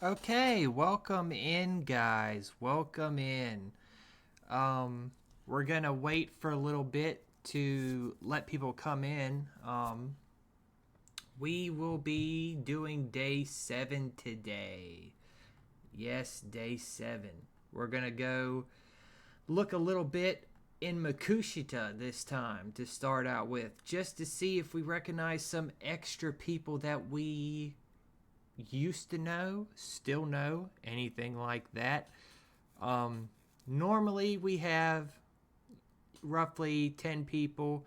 Okay, welcome in, guys. Welcome in. We're gonna wait for a little bit to let people come in. We will be doing day 7 today. Yes, day 7. We're gonna go look a little bit in Makushita this time to start out with, just to see if we recognize some extra people that we used to know, still know, anything like that. Um, Normally we have roughly 10 people.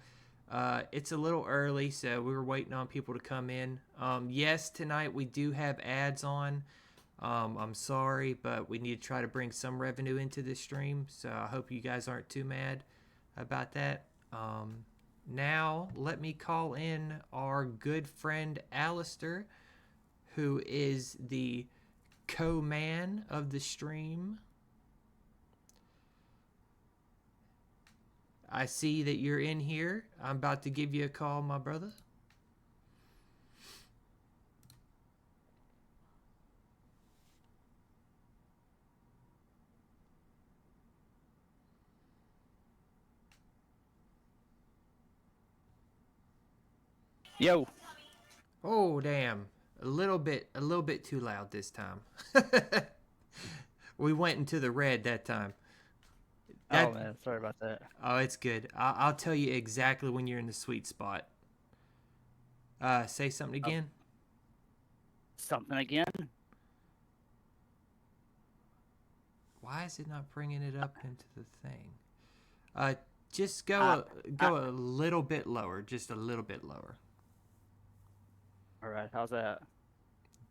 It's a little early, so we were waiting on people to come in. Yes, tonight we do have ads on. I'm sorry, but we need to try to bring some revenue into this stream, so I hope you guys aren't too mad about that. Now, let me call in our good friend Alistair, who is the co-man of the stream. I see that you're in here. I'm about to give you a call, my brother. Yo. Oh, damn. A little bit too loud this time. We went into the red that time. Oh That man, sorry about that. Oh, it's good. I'll tell you exactly when you're in the sweet spot. Say something Uh, again. Something again? Why is it not bringing it up into the thing? Uh, just go I, I, go a little bit lower, just a little bit lower. all right. How's that?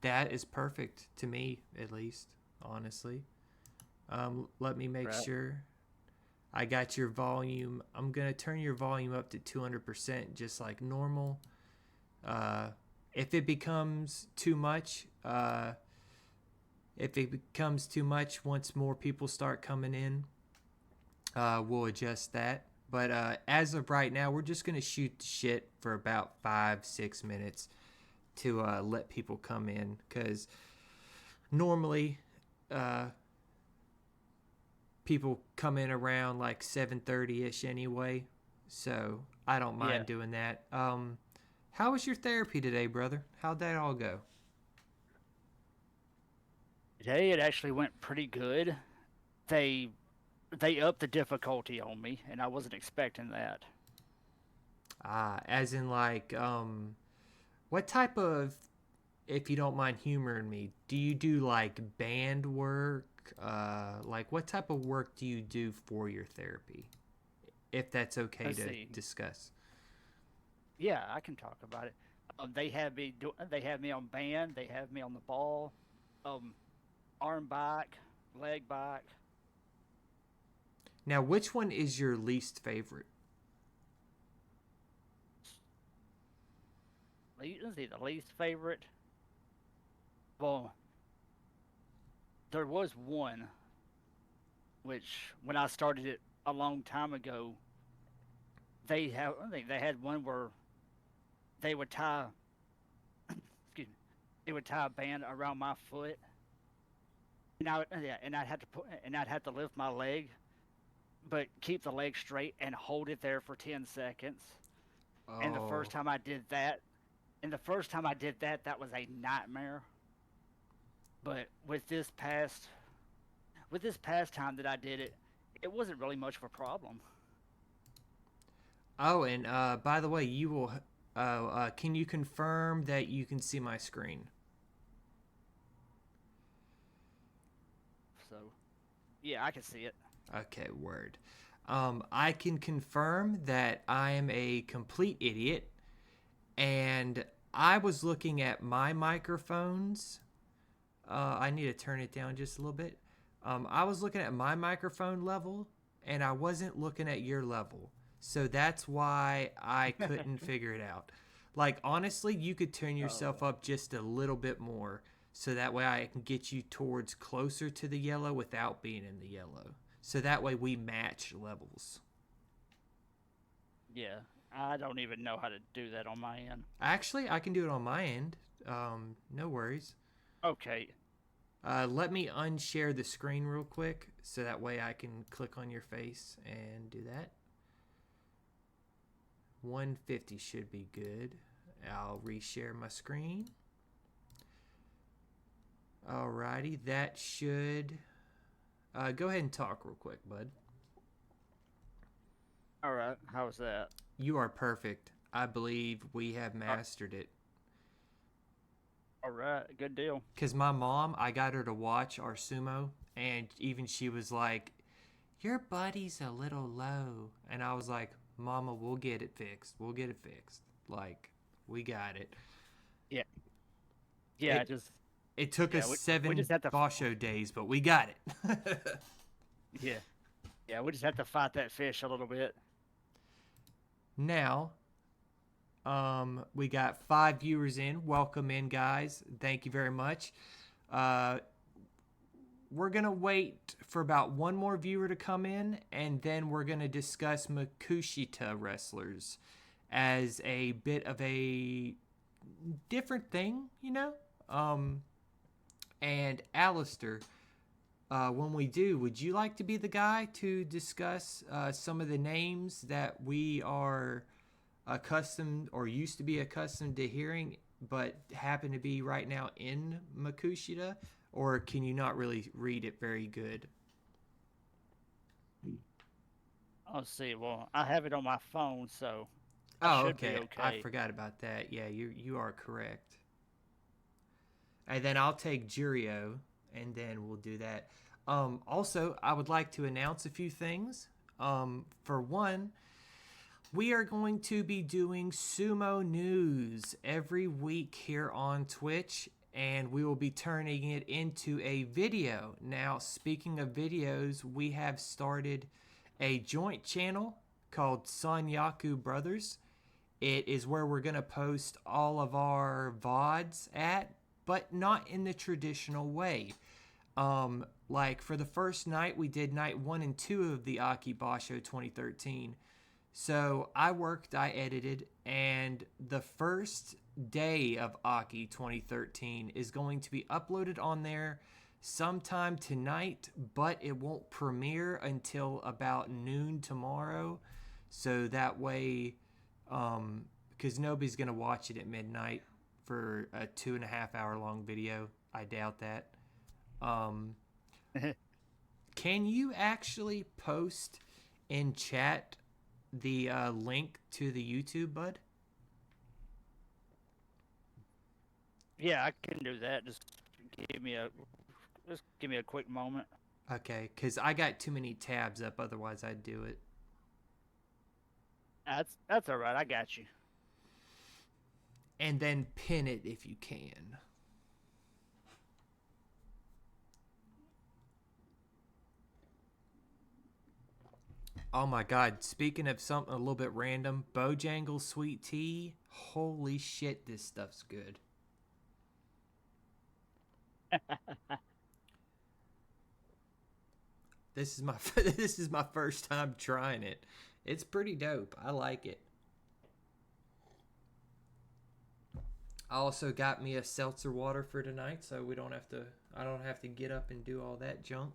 That is perfect to me, at least, honestly. Let me make Right. sure I got your volume. I'm gonna turn your volume up to 200%, just like normal. Uh, if it becomes too much, once more people start coming in, we'll adjust that. But as of right now, we're just gonna shoot the shit for about 5 6 minutes to let people come in, because normally uh, people come in around like 7:30 ish anyway, so I don't Yeah. mind doing that. How was your therapy today, brother? How'd that all go? Today it actually went pretty good. They they upped the difficulty on me, and I wasn't expecting that. As in like, what type of, if you don't mind humoring me, do you do like band work? Like what type of work do you do for your therapy? If that's okay Let's to see. discuss. Yeah, I can talk about it. They have me on band. They have me on the ball, um, arm back, leg back. Now, which one is your least favorite? Let's see, the least favorite. Well, there was one which when I started it a long time ago, they had one where they would tie excuse me, they would tie a band around my foot, and I'd have to lift my leg, but keep the leg straight and hold it there for 10 seconds. And the Oh, first time I did that, that was a nightmare. But with this past time that I did it, it wasn't really much of a problem. oh, and by the way, you will. Can you confirm that you can see my screen? So yeah, I can see it. Okay, word. I can confirm that I am a complete idiot, and I was looking at my microphones. I need to turn it down just a little bit. I was looking at my microphone level, and I wasn't looking at your level. So that's why I couldn't figure it out. Like, honestly, you could turn yourself Oh up just a little bit more, so that way I can get you towards closer to the yellow without being in the yellow. So that way we match levels. yeah, I don't even know how to do that on my end. Actually, I can do it on my end. No worries. Okay, Let me unshare the screen real quick so that way I can click on your face and do that. 150 should be good. I'll reshare my screen. Alrighty, that should... go ahead and talk real quick, bud. All right, how's that? You are perfect. I believe we have mastered it. All right, good deal. Because my mom, I got her to watch our sumo, and even she was like, your buddy's a little low. And I was like, Mama, we'll get it fixed. We'll get it fixed. Like, we got it. Yeah. Yeah, It took us we 7 just have to Basho days, but we got it. Yeah. Yeah, we just have to fight that fish a little bit. Now, we got 5 viewers in. Welcome in, guys. Thank you very much. We're going to wait for about one more viewer to come in, and then we're going to discuss Makushita wrestlers as a bit of a different thing, you know? And Alistair, when we do, would you like to be the guy to discuss some of the names that we are accustomed or used to be accustomed to hearing but happen to be right now in Makushita? Or can you not really read it very good? Let's see. Well, I have it on my phone, so Oh, should be okay. I forgot about that. Yeah, you are correct. And then I'll take Jurio, and then we'll do that. Also, I would like to announce a few things. For one, we are going to be doing sumo news every week here on Twitch, and we will be turning it into a video. Now, speaking of videos, we have started a joint channel called Sanyaku Brothers. It is where we're going to post all of our VODs at, but not in the traditional way. Like for the first night, we did night 1 and 2 of the AKI Basho 2013. So I worked, I edited, and the first day of AKI 2013 is going to be uploaded on there sometime tonight, but it won't premiere until about noon tomorrow. So that way, because nobody's going to watch it at midnight for a 2.5 hour long video. I doubt that. Can you actually post in chat the link to the YouTube, bud? Yeah, I can do that. Just give me a quick moment. Okay, because I got too many tabs up. Otherwise, I'd do it. That's all right. I got you. And then pin it if you can. Oh my god, speaking of something a little bit random, Bojangles sweet tea. Holy shit, this stuff's good. This is my first time trying it. It's pretty dope. I like it. I also got me a seltzer water for tonight, so I don't have to get up and do all that junk.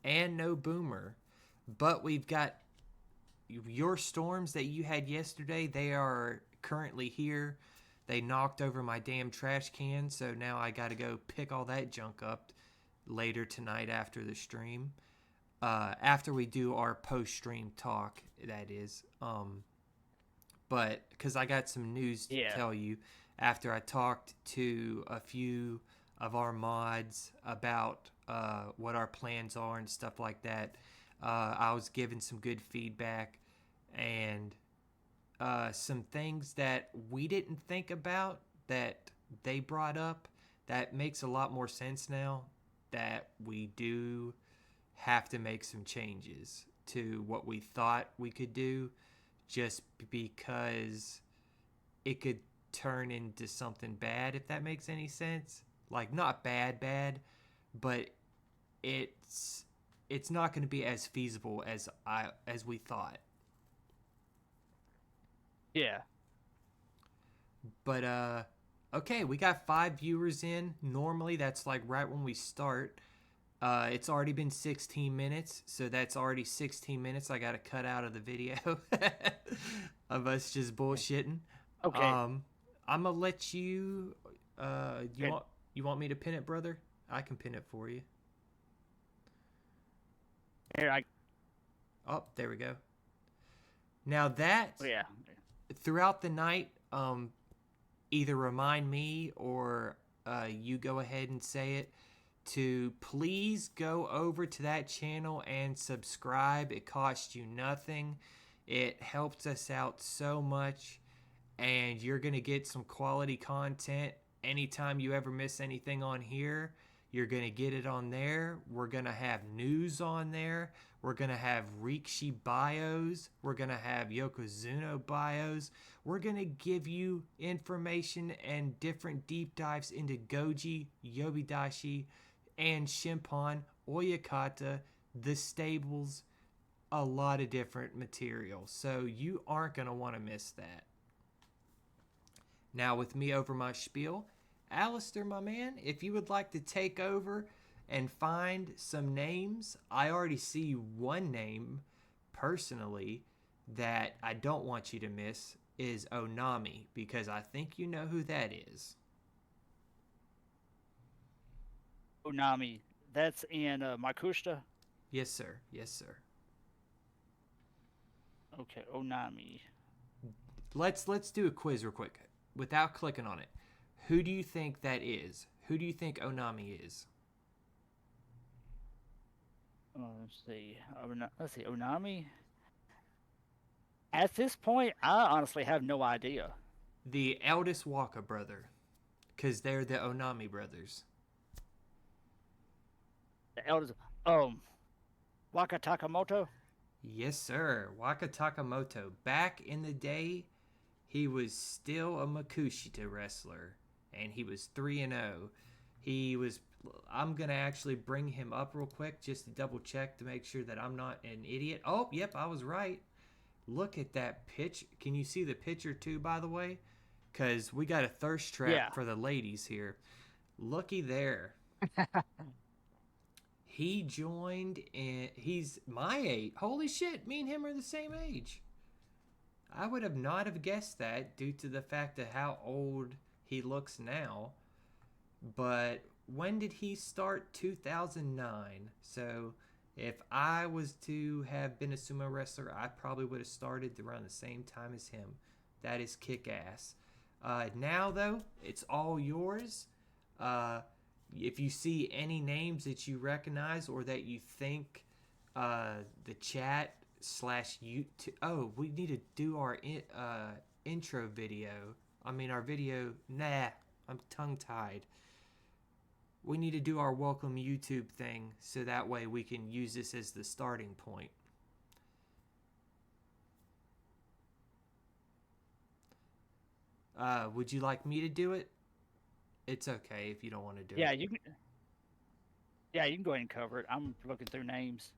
And no boomer. But we've got your storms that you had yesterday. They are currently here. They knocked over my damn trash can, so now I got to go pick all that junk up later tonight after the stream. After we do our post-stream talk, that is. But because I got some news to tell you after I talked to a few of our mods about what our plans are and stuff like that. I was given some good feedback and some things that we didn't think about that they brought up that makes a lot more sense now, that we do have to make some changes to what we thought we could do just because it could turn into something bad, if that makes any sense. Like, not bad, but it's not going to be as feasible as we thought. Yeah. But Okay, we got 5 viewers in. Normally, that's like right when we start. It's already been 16 minutes, so that's already 16 minutes I got to cut out of the video of us just bullshitting. Okay. I'm gonna let you. You Good. want me to pin it, brother? I can pin it for you. Here I. Oh, there we go. Now that Oh, yeah. throughout the night, either remind me or you go ahead and say it to please go over to that channel and subscribe. It costs you nothing. It helps us out so much, and you're going to get some quality content. Anytime you ever miss anything on here, you're going to get it on there. We're going to have news on there. We're going to have Rikishi bios. We're going to have Yokozuna bios. We're going to give you information and different deep dives into Goji, Yobidashi, and Shimpan, Oyakata, the stables, a lot of different material. So you aren't going to want to miss that. Now with me over my spiel, Alistair, my man, if you would like to take over and find some names, I already see one name personally that I don't want you to miss is Onami, because I think you know who that is. Unami. That's in Makushita. Yes, sir. Yes, sir. Okay, Onami. Let's do a quiz real quick without clicking on it. Who do you think that is? Who do you think Onami is? Let's see. Onami. At this point, I honestly have no idea. The eldest Waka brother, because they're the Onami brothers. The elders. Waka Takamoto. Yes, sir. Waka Takamoto. Back in the day, he was still a Makushita wrestler, and he was 3-0. He was. I'm gonna actually bring him up real quick just to double check to make sure that I'm not an idiot. Oh, yep, I was right. Look at that pitch. Can you see the picture too, by the way? Because we got a thirst trap for the ladies here. Looky there. He joined, and he's my age. Holy shit, me and him are the same age. I would have not have guessed that due to the fact of how old he looks now. But when did he start? 2009. So if I was to have been a sumo wrestler, I probably would have started around the same time as him. That is kick-ass. Now, though, it's all yours. If you see any names that you recognize or that you think the chat / YouTube... Oh, we need to do our intro video. I mean, our video... Nah, I'm tongue-tied. We need to do our welcome YouTube thing so that way we can use this as the starting point. Would you like me to do it? It's okay if you don't want to do it. Yeah, you can. Yeah, you can go ahead and cover it. I'm looking through names.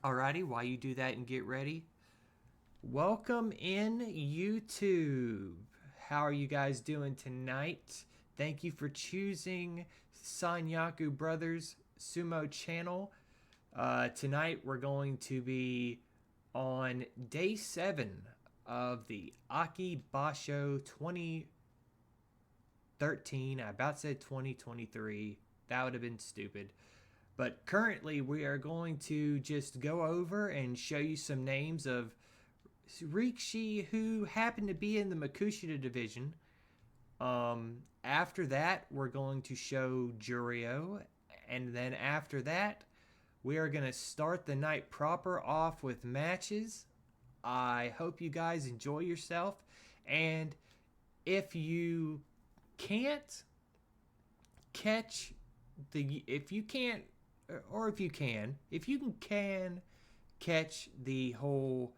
Alrighty, while you do that and get ready. Welcome in YouTube. How are you guys doing tonight? Thank you for choosing Sanyaku Brothers Sumo channel. Tonight we're going to be on day 7 of the AKI Basho 2013. I about said 2023. That would have been stupid. But currently we are going to just go over and show you some names of Rikishi who happen to be in the Makushita division. After that, we're going to show Juryo, and then after that, we are going to start the night proper off with matches. I hope you guys enjoy yourself, and if you can't catch if you can catch the whole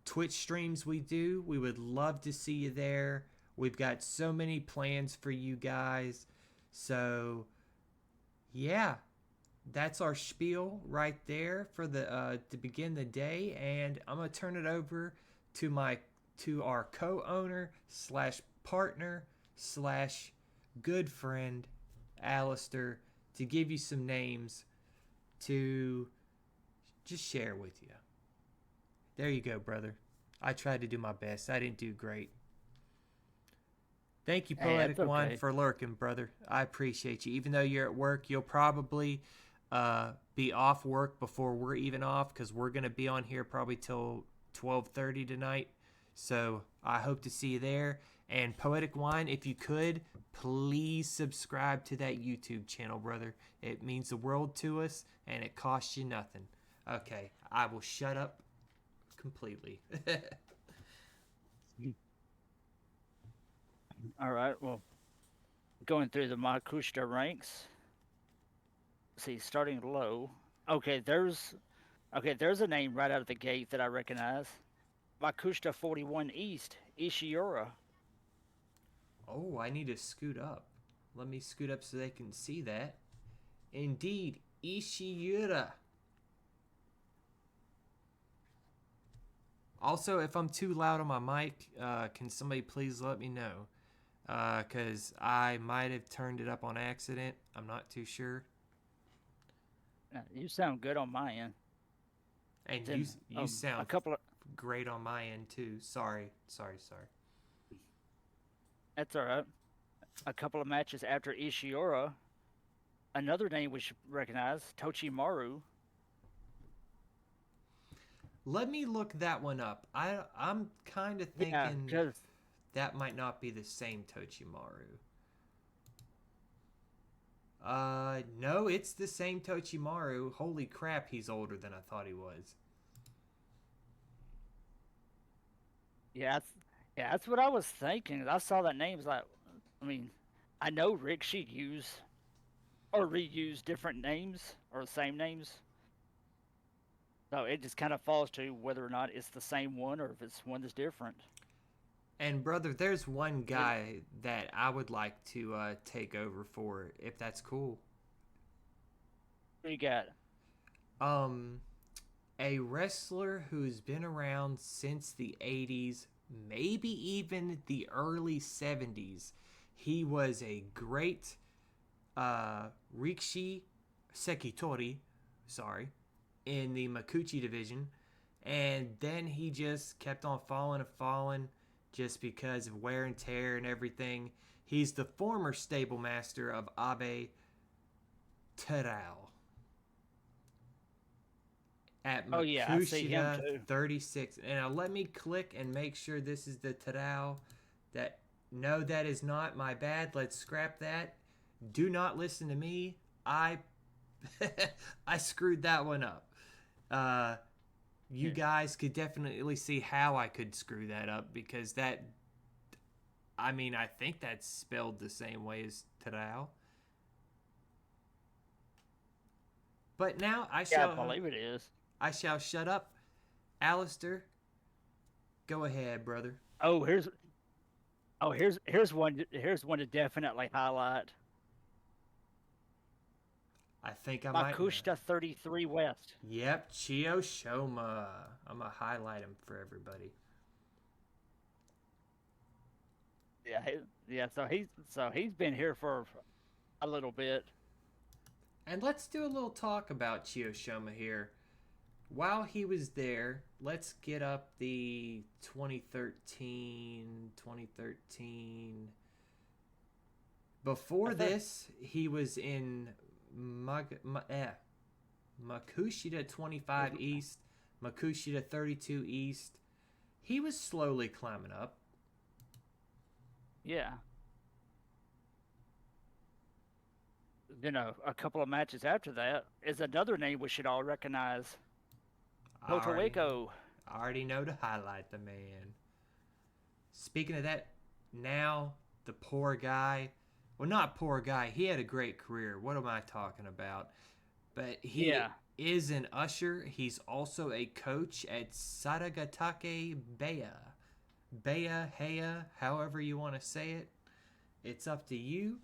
Twitch streams we do, we would love to see you there. We've got so many plans for you guys. So, yeah, that's our spiel right there for the to begin the day. And I'm gonna turn it over to our co-owner / partner / good friend, Alistair, to give you some names to just share with you. There you go, brother. I tried to do my best. I didn't do great. Thank you, Hey, that's Poetic One, okay. for lurking, brother. I appreciate you. Even though you're at work, you'll probably be off work before we're even off because we're gonna be on here probably till 12:30 tonight. So I hope to see you there. And Poetic Wine, if you could, please subscribe to that YouTube channel, brother. It means the world to us, and it costs you nothing. Okay, I will shut up completely. All right. Well, going through the Makushita ranks. See, starting low. Okay, there's a name right out of the gate that I recognize. Makushita 41 East, Ishiura. Oh, I need to scoot up. Let me scoot up so they can see that. Indeed, Ishiura. Also, if I'm too loud on my mic, can somebody please let me know? Because I might have turned it up on accident. I'm not too sure. You sound good on my end. And you Then you a sound couple of great on my end too. Sorry. that's all right. A couple of matches after Ishiura, another name we should recognize, Tochimaru. Let me look that one up. I'm kind of Yeah, thinking because that might not be the same Tochimaru. No, it's the same Tochimaru. Holy crap, he's older than I thought he was. yeah, that's what I was thinking. I saw that name. It's like, I mean, I know Rikishi use or reuse different names or the same names. So it just kind of falls to whether or not it's the same one or if it's one that's different. And brother, there's one It, guy that I would like to take over for, if that's cool. what you got? Um, a wrestler who's been around since the 80s, maybe even the early 70s. He was a great Rikishi Sekitori, sorry, in the Makuchi division. And then he just kept on falling and falling just because of wear and tear and everything. He's the former stable master of Abe Terao at Oh yeah, I see him Makushita too. 36. And now let me click and make sure this is the Terao. That no, that is not. My bad. Let's scrap that. Do not listen to me. I I screwed that one up. You Yeah, guys could definitely see how I could screw that up because that. I mean, I think that's spelled the same way as Terao. But now yeah, I believe it is. I shall shut up. Alistair, go ahead, brother. Oh, here's one to definitely highlight. I think I might know. Makushita 33 West. Yep, Chio Shoma. I'm gonna highlight him for everybody. Yeah, yeah. So he's been here for a little bit. And let's do a little talk about Chio Shoma here. While he was there, let's get up the 2013. Before I thought, this, he was in Makushita 25 East, Makushita 32 East. He was slowly climbing up. yeah. A couple of matches after that is another name we should all recognize. I already, Totoeko. I already know to highlight the man. Speaking of that, now the poor guy. Well, not poor guy. He had a great career. What am I talking about? But he Yeah. is an usher. He's also a coach at Saragatake Baya. Baya, Heya, however you want to say it. It's up to you.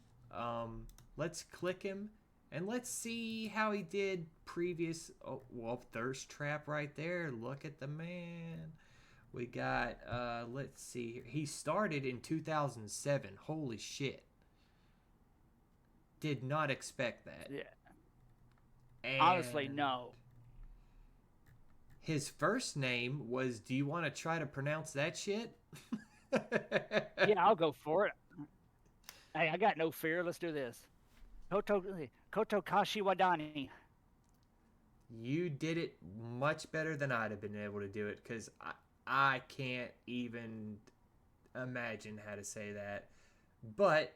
Let's click him and let's see how he did previous. Oh, well, thirst trap right there. Look at the man. We got, let's see here. He started in 2007. Holy shit. did not expect that. Yeah. And Honestly, no. his first name was, do you want to try to pronounce that shit? Yeah, I'll go for it. Hey, I got no fear. Let's do this. Koto Kashiwadani. You did it much better than I'd have been able to do it, because I can't even imagine how to say that. But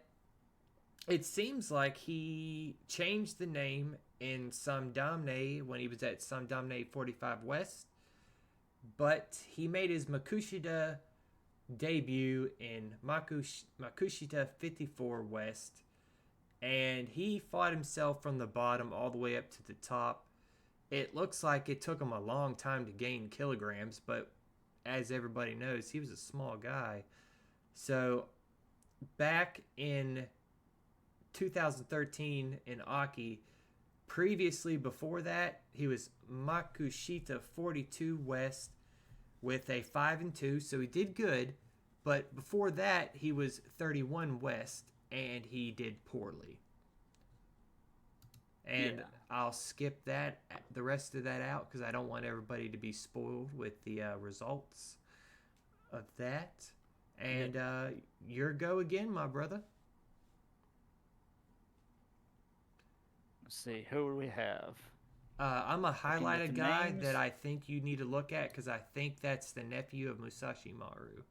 it seems like he changed the name in Samdamne when he was at Samdamne 45 West, but he made his Makushita debut in Makushita 54 West, and he fought himself from the bottom all the way up to the top. It looks like it took him a long time to gain kilograms, but as everybody knows, he was a small guy. So back in 2013 in AKI, previously before that, he was Makushita 42 West with a 5-2, so he did good. But before that, he was 31 West, and he did poorly. And I'll skip the rest of that out, because I don't want everybody to be spoiled with the results of that. And your go again, my brother. Let's see. Who do we have? I'm a highlight a guy names. that I think you need to look at, because I think that's the nephew of Musashi Maru.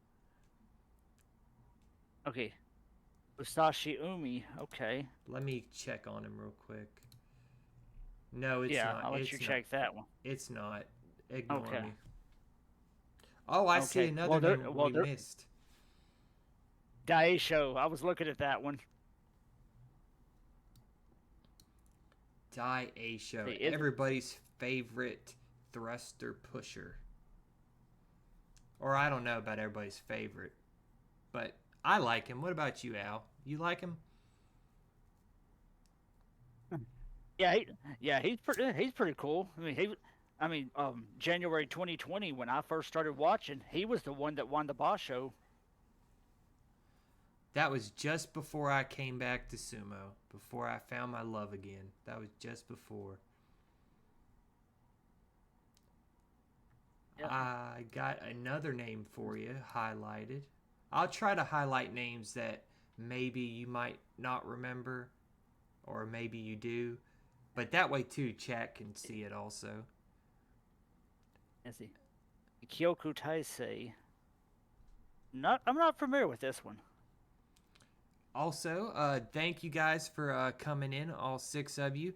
Okay. Musashi Umi. Okay. Let me check on him real quick. No, it's Yeah, not. I'll let it's you not. check that one. It's not. Ignore Okay. me. Oh, I see another name we missed. Daisho. I was looking at that one. Daisho. Everybody's favorite thruster pusher. Or I don't know about everybody's favorite, but I like him. What about you, Al? You like him? Yeah, he's pretty cool. I mean, January 2020 when I first started watching, he was the one that won the Basho. That was just before I came back to sumo. Before I found my love again. That was just before. Yep. I got another name for you highlighted. I'll try to highlight names that maybe you might not remember, or maybe you do. But that way, too, chat can see it also. Let's see. Kyoku Taisei. I'm not familiar with this one. Also, thank you guys for coming in, all 6 of you.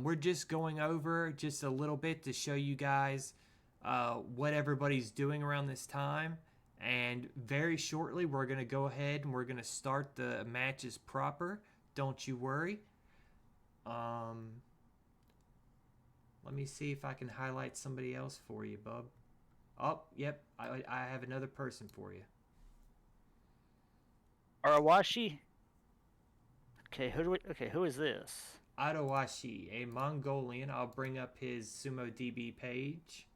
We're just going over just a little bit to show you guys what everybody's doing around this time. And very shortly, we're going to go ahead and we're going to start the matches proper. Don't you worry. Let me see if I can highlight somebody else for you, bub. Oh, yep. I have another person for you. Arawashi? Okay, who is this? Arawashi, a Mongolian. I'll bring up his SumoDB page.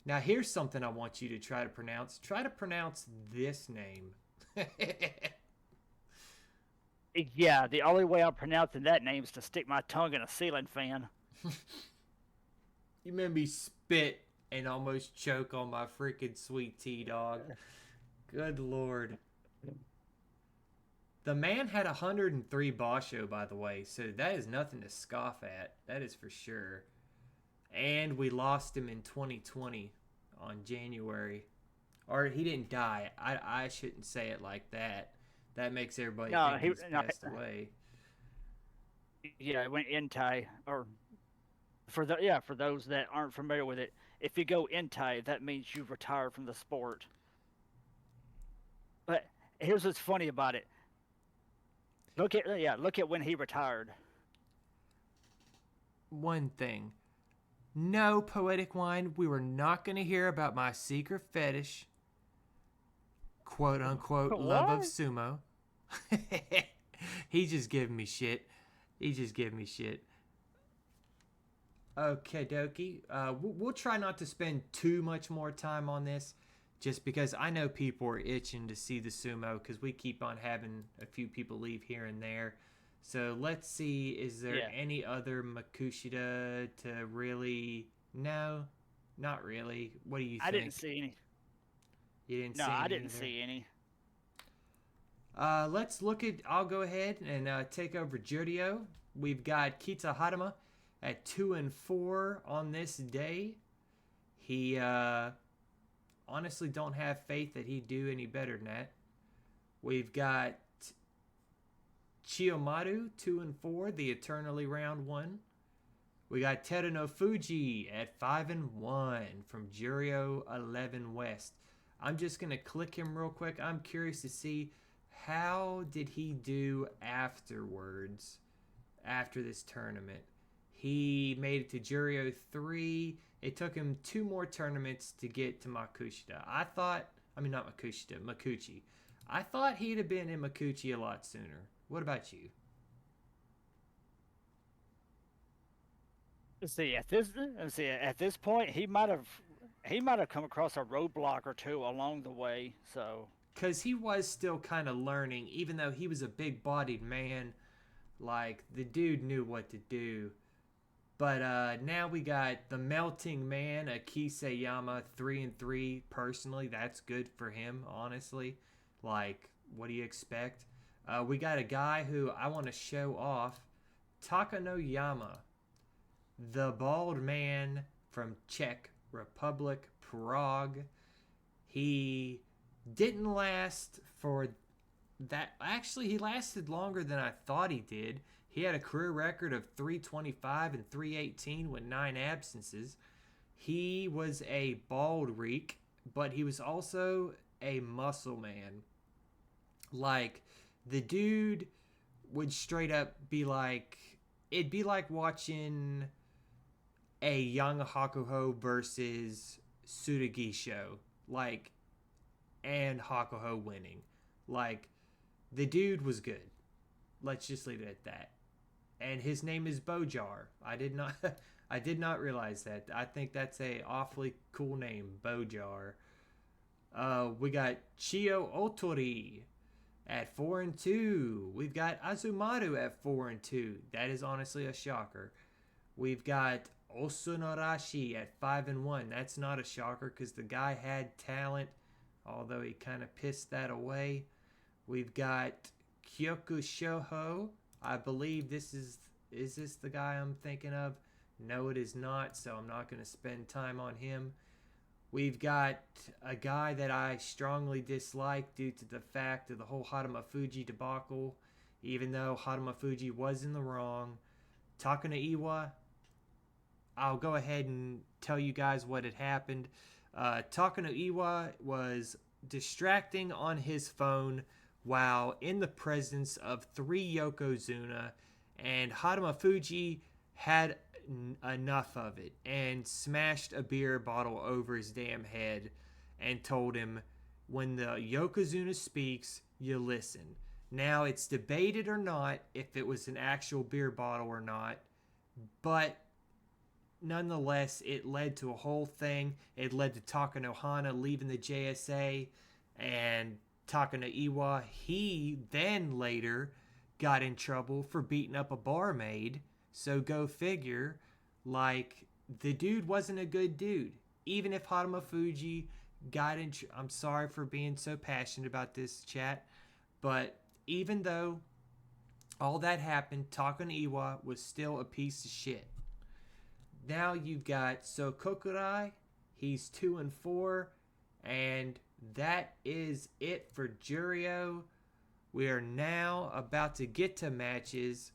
Now, here's something I want you to try to pronounce. Try to pronounce this name. Yeah, the only way I'm pronouncing that name is to stick my tongue in a ceiling fan. You made me spit and almost choke on my freaking sweet tea, dog. Good Lord. The man had 103 Basho, by the way, so that is nothing to scoff at. That is for sure. And we lost him in 2020 on January. Or he didn't die. I shouldn't say it like that. That makes everybody think he's passed away. Yeah, it went Entai. Or for those that aren't familiar with it, if you go Entai, that means you've retired from the sport. But here's what's funny about it. Look at when he retired. One thing. No, Poetic Wine, we were not going to hear about my secret fetish, quote unquote, love of sumo. He just giving me shit. Okay, dokie. We'll try not to spend too much more time on this. just because I know people are itching to see the sumo because we keep on having a few people leave here and there. So let's see, is there any other Makushita to really... No, not really. What do you think? I didn't see any. You didn't see No, any I didn't either? see any. Let's look at... I'll go ahead and take over Judio. We've got Kita Haruma at 2-4 on this day. He honestly don't have faith that he'd do any better than that. We've got Chiyomaru 2-4, the eternally round one. We got Teruno Fuji at 5-1 from Jurio 11 West. I'm just gonna click him real quick. I'm curious to see how did he do afterwards, after this tournament. He made it to Jurio 3. It took him 2 more tournaments to get to Makushita. Makuchi. I thought he'd have been in Makuchi a lot sooner. What about you? At this point, he might have come across a roadblock or two along the way. So, because he was still kind of learning, even though he was a big-bodied man. Like, the dude knew what to do. But now we got the melting man, Akiseyama, 3-3. Personally, that's good for him, honestly. Like, what do you expect? We got a guy who I want to show off, Takanoyama, the bald man from Czech Republic, Prague. He didn't last for that. Actually, he lasted longer than I thought he did. He had a career record of 325 and 318 with 9 absences. He was a bald reek, but he was also a muscle man. Like, the dude would straight up be like, it'd be like watching a young Hakuho versus Tsurugisho, like, and Hakuho winning. Like, the dude was good. Let's just leave it at that. And his name is Bojar. I did not realize that. I think that's a awfully cool name, Bojar. We got Chiyo Otori at 4-2. We've got Azumaru at 4-2. That is honestly a shocker. We've got Osunorashi at 5-1. That's not a shocker because the guy had talent, although he kind of pissed that away. We've got Kyoku Shoho. I believe this is this the guy I'm thinking of? No, it is not, so I'm not going to spend time on him. We've got a guy that I strongly dislike due to the fact of the whole Haruma Fuji debacle, even though Haruma Fuji was in the wrong. Takano Iwa, I'll go ahead and tell you guys what had happened. Takano Iwa was distracting on his phone while in the presence of 3 Yokozuna, and Haruma Fuji had enough of it and smashed a beer bottle over his damn head and told him, when the Yokozuna speaks, you listen. Now, it's debated or not if it was an actual beer bottle or not, but nonetheless, it led to a whole thing. It led to Takano Hana leaving the JSA, and Takano Iwa, he then later got in trouble for beating up a barmaid. So go figure. Like, the dude wasn't a good dude. Even if Haruma Fuji got in... I'm sorry for being so passionate about this, chat. But even though all that happened, Takano Iwa was still a piece of shit. Now you've got Sokokurai. He's 2-4. And that is it for Jurio. We are now about to get to matches.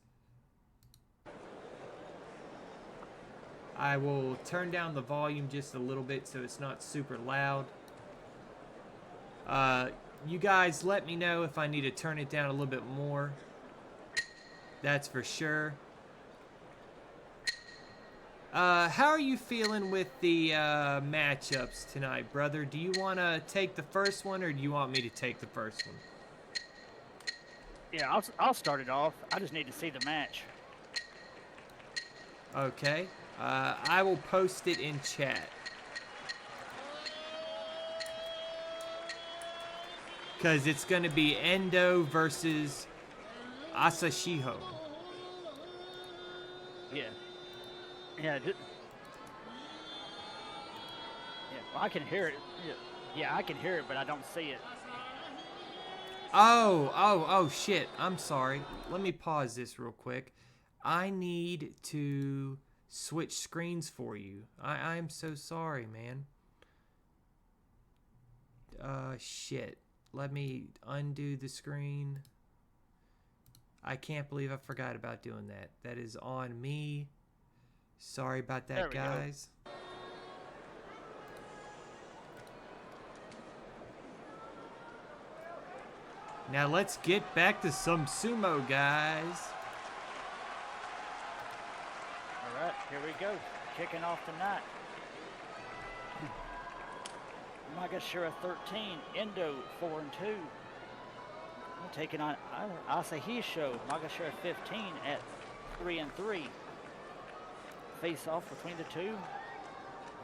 I will turn down the volume just a little bit so it's not super loud. You guys let me know if I need to turn it down a little bit more. That's for sure. How are you feeling with the matchups tonight, brother? Do you want to take the first one, or do you want me to take the first one? Yeah, I'll start it off. I just need to see the match. Okay. I will post it in chat. Because it's going to be Endo versus Asashiho. Yeah. Yeah. Well, I can hear it. Yeah, I can hear it, but I don't see it. Oh, shit. I'm sorry. Let me pause this real quick. I need to switch screens for you. I'm so sorry, man. Shit. Let me undo the screen. I can't believe I forgot about doing that. That is on me. Sorry about that, guys. Go. Now let's get back to some sumo, guys. All right, here we go. Kicking off tonight. Magashira 13, Endo 4-2. Taking on Asahisho, Magashira 15 at 3-3. Face off between the two,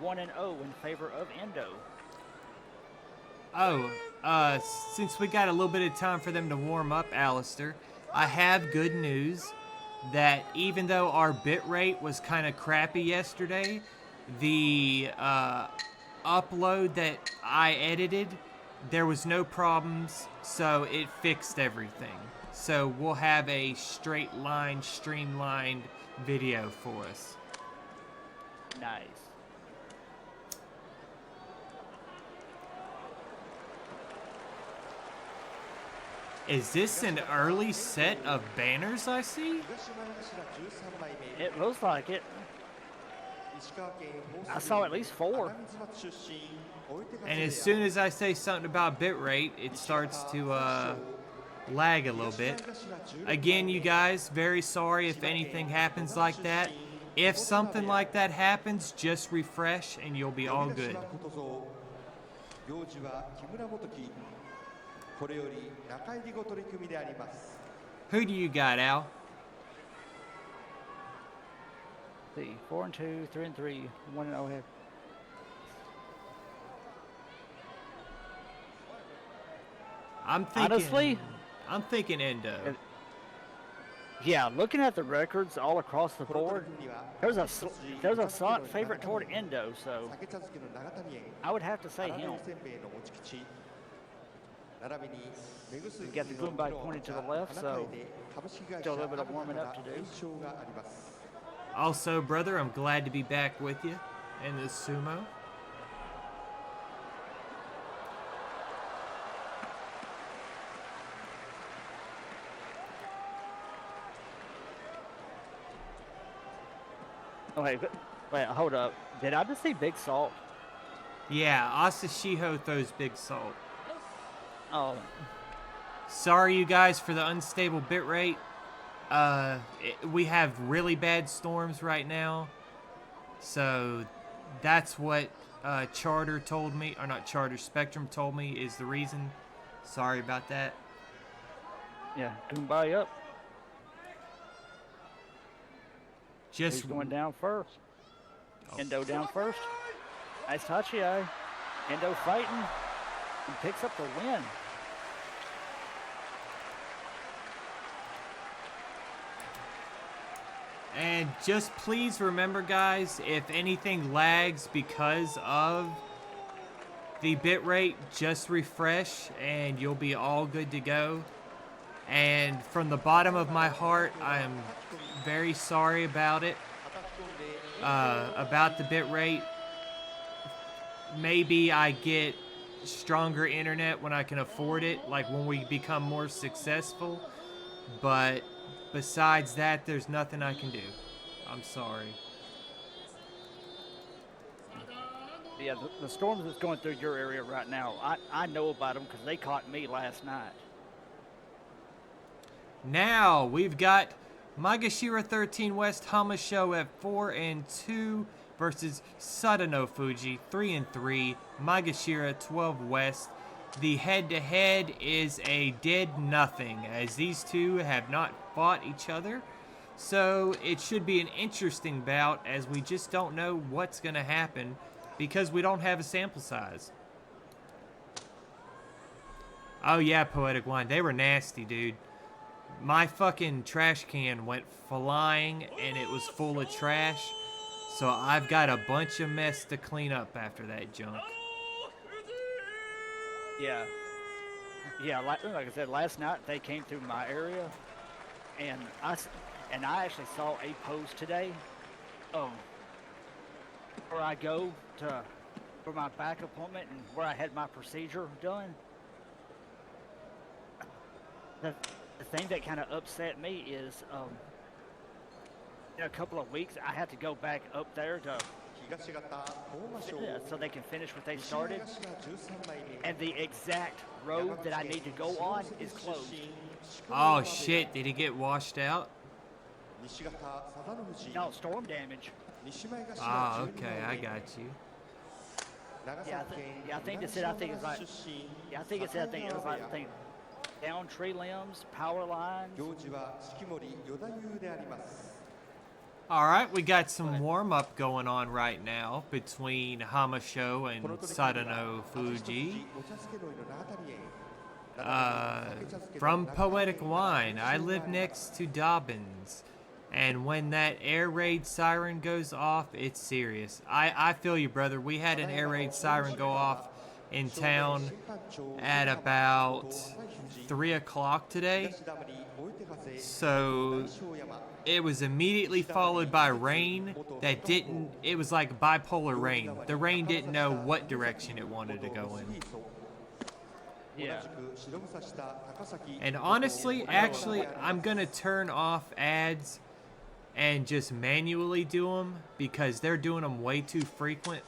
1-0 in favor of Endo. Since we got a little bit of time for them to warm up, Alistair, I have good news that even though our bitrate was kind of crappy yesterday, the upload that I edited, there was no problems, so it fixed everything. So we'll have a straight line, streamlined video for us. Nice. Is this an early set of banners I see? It looks like it. I saw at least 4. And as soon as I say something about bitrate, it starts to lag a little bit. Again, you guys, very sorry if anything happens like that. If something like that happens, just refresh and you'll be all good. Who do you got, Al? 4-2, 3-3, 1-0 head. I'm thinking Endo. Yeah, looking at the records all across the board, there's a slight favorite toward Endo, so I would have to say him. We got the Goombay pointed to the left, so still a little bit of warming up to do. Also, brother, I'm glad to be back with you in the sumo. Oh, wait, hold up. Did I just see Big Salt? Yeah, Asashiho throws Big Salt. Oh. Sorry, you guys, for the unstable bitrate. We have really bad storms right now. So that's what Charter told me, or not Charter, Spectrum told me is the reason. Sorry about that. Yeah, Goombay up. Just He's going down first. Endo down first. Nice touchy eye. Endo fighting. And picks up the win. And just please remember, guys, if anything lags because of the bitrate, just refresh and you'll be all good to go. And from the bottom of my heart, I am very sorry about it, about the bitrate. Maybe I get stronger internet when I can afford it, like when we become more successful. But besides that, there's nothing I can do. I'm sorry. Yeah, the storms that's going through your area right now, I know about them because they caught me last night. Now we've got Magashira 13 West Hamasho at 4-2 versus Sadano Fuji 3-3. Magashira 12 West. The head-to-head is a dead nothing, as these two have not fought each other. So it should be an interesting bout, as we just don't know what's going to happen because we don't have a sample size. Oh yeah, Poetic Wine. They were nasty, dude. My fucking trash can went flying and it was full of trash. So I've got a bunch of mess to clean up after that junk. Yeah. Yeah, like I said, last night they came through my area, and I actually saw a post today, um, where I go to for my back appointment and where I had my procedure done. The the thing that kind of upset me is, in a couple of weeks I have to go back up there to so they can finish what they started, and the exact road that I need to go on is closed. Oh shit, did he get washed out? No, storm damage. Ah, okay, I got you. Yeah, I think it said, I think it's like, yeah, I think it said, I think it was like, I think down tree limbs, power lines. Alright, we got some warm-up going on right now between Hamasho and Sadano Fuji. From Poetic Wine, I live next to Dobbins. And when that air raid siren goes off, it's serious. I feel you, brother. We had an air raid siren go off in town at about 3 o'clock today. So it was immediately followed by rain that didn't, it was like bipolar rain. The rain didn't know what direction it wanted to go in. Yeah. And honestly, actually, I'm going to turn off ads and just manually do them because they're doing them way too frequent.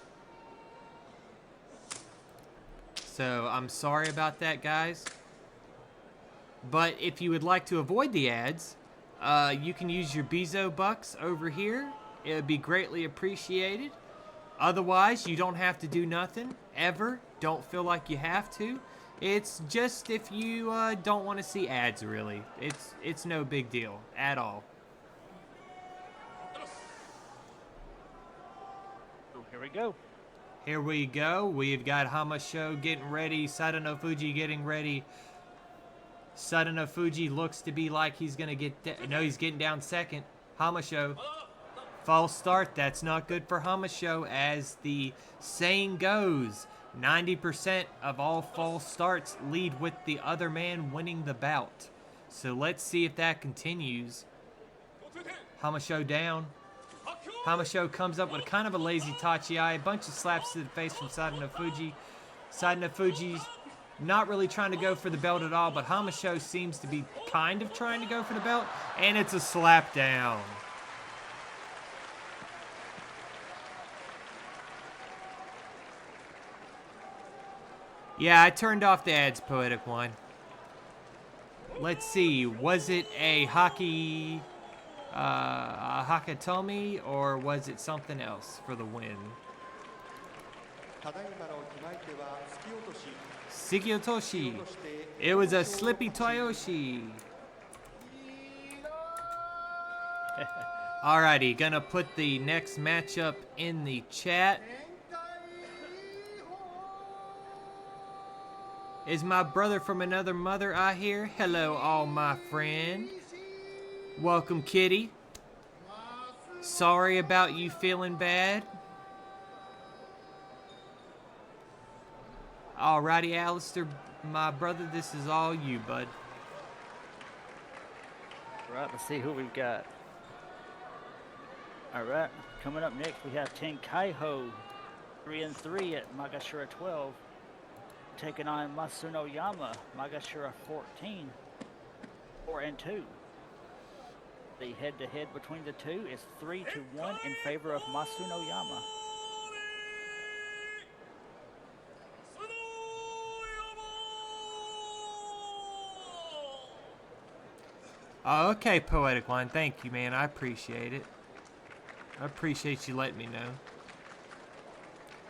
So I'm sorry about that, guys. But if you would like to avoid the ads, you can use your Bezo bucks over here. It would be greatly appreciated. Otherwise, you don't have to do nothing, ever. Don't feel like you have to. It's just if you don't want to see ads, really. It's no big deal at all. Here we go. Here we go. We've got Hamasho getting ready. Sadano Fuji getting ready. Sadano Fuji looks to be like he's going to get... No, he's getting down second. Hamasho. False start. That's not good for Hamasho. As the saying goes, 90% of all false starts lead with the other man winning the bout. So let's see if that continues. Hamasho down. Hamasho comes up with kind of a lazy Tachi-ai. A bunch of slaps to the face from Sadano Fuji. Sadano Fuji's not really trying to go for the belt at all, but Hamasho seems to be kind of trying to go for the belt. And it's a slap down. Yeah, I turned off the ads, Poetic One. Let's see, was it a Hakatomi, or was it something else for the win? Sikiotoshi. It was a Slippy Toyoshi. Alrighty, gonna put the next matchup in the chat. Is my brother from another mother I hear? Hello, all my friend. Welcome, Kitty. Sorry about you feeling bad. Alrighty, Alistair, my brother, this is all you, bud. Right, let's see who we've got. Alright, coming up next we have Tenkaiho, 3-3 at Magashira 12. Taking on Masuno Yama, Magashira 14, 4-2. The head-to-head between the two is 3-1 in favor of Masuno Yama. Oh, okay, Poetic One. Thank you, man. I appreciate it. I appreciate you letting me know.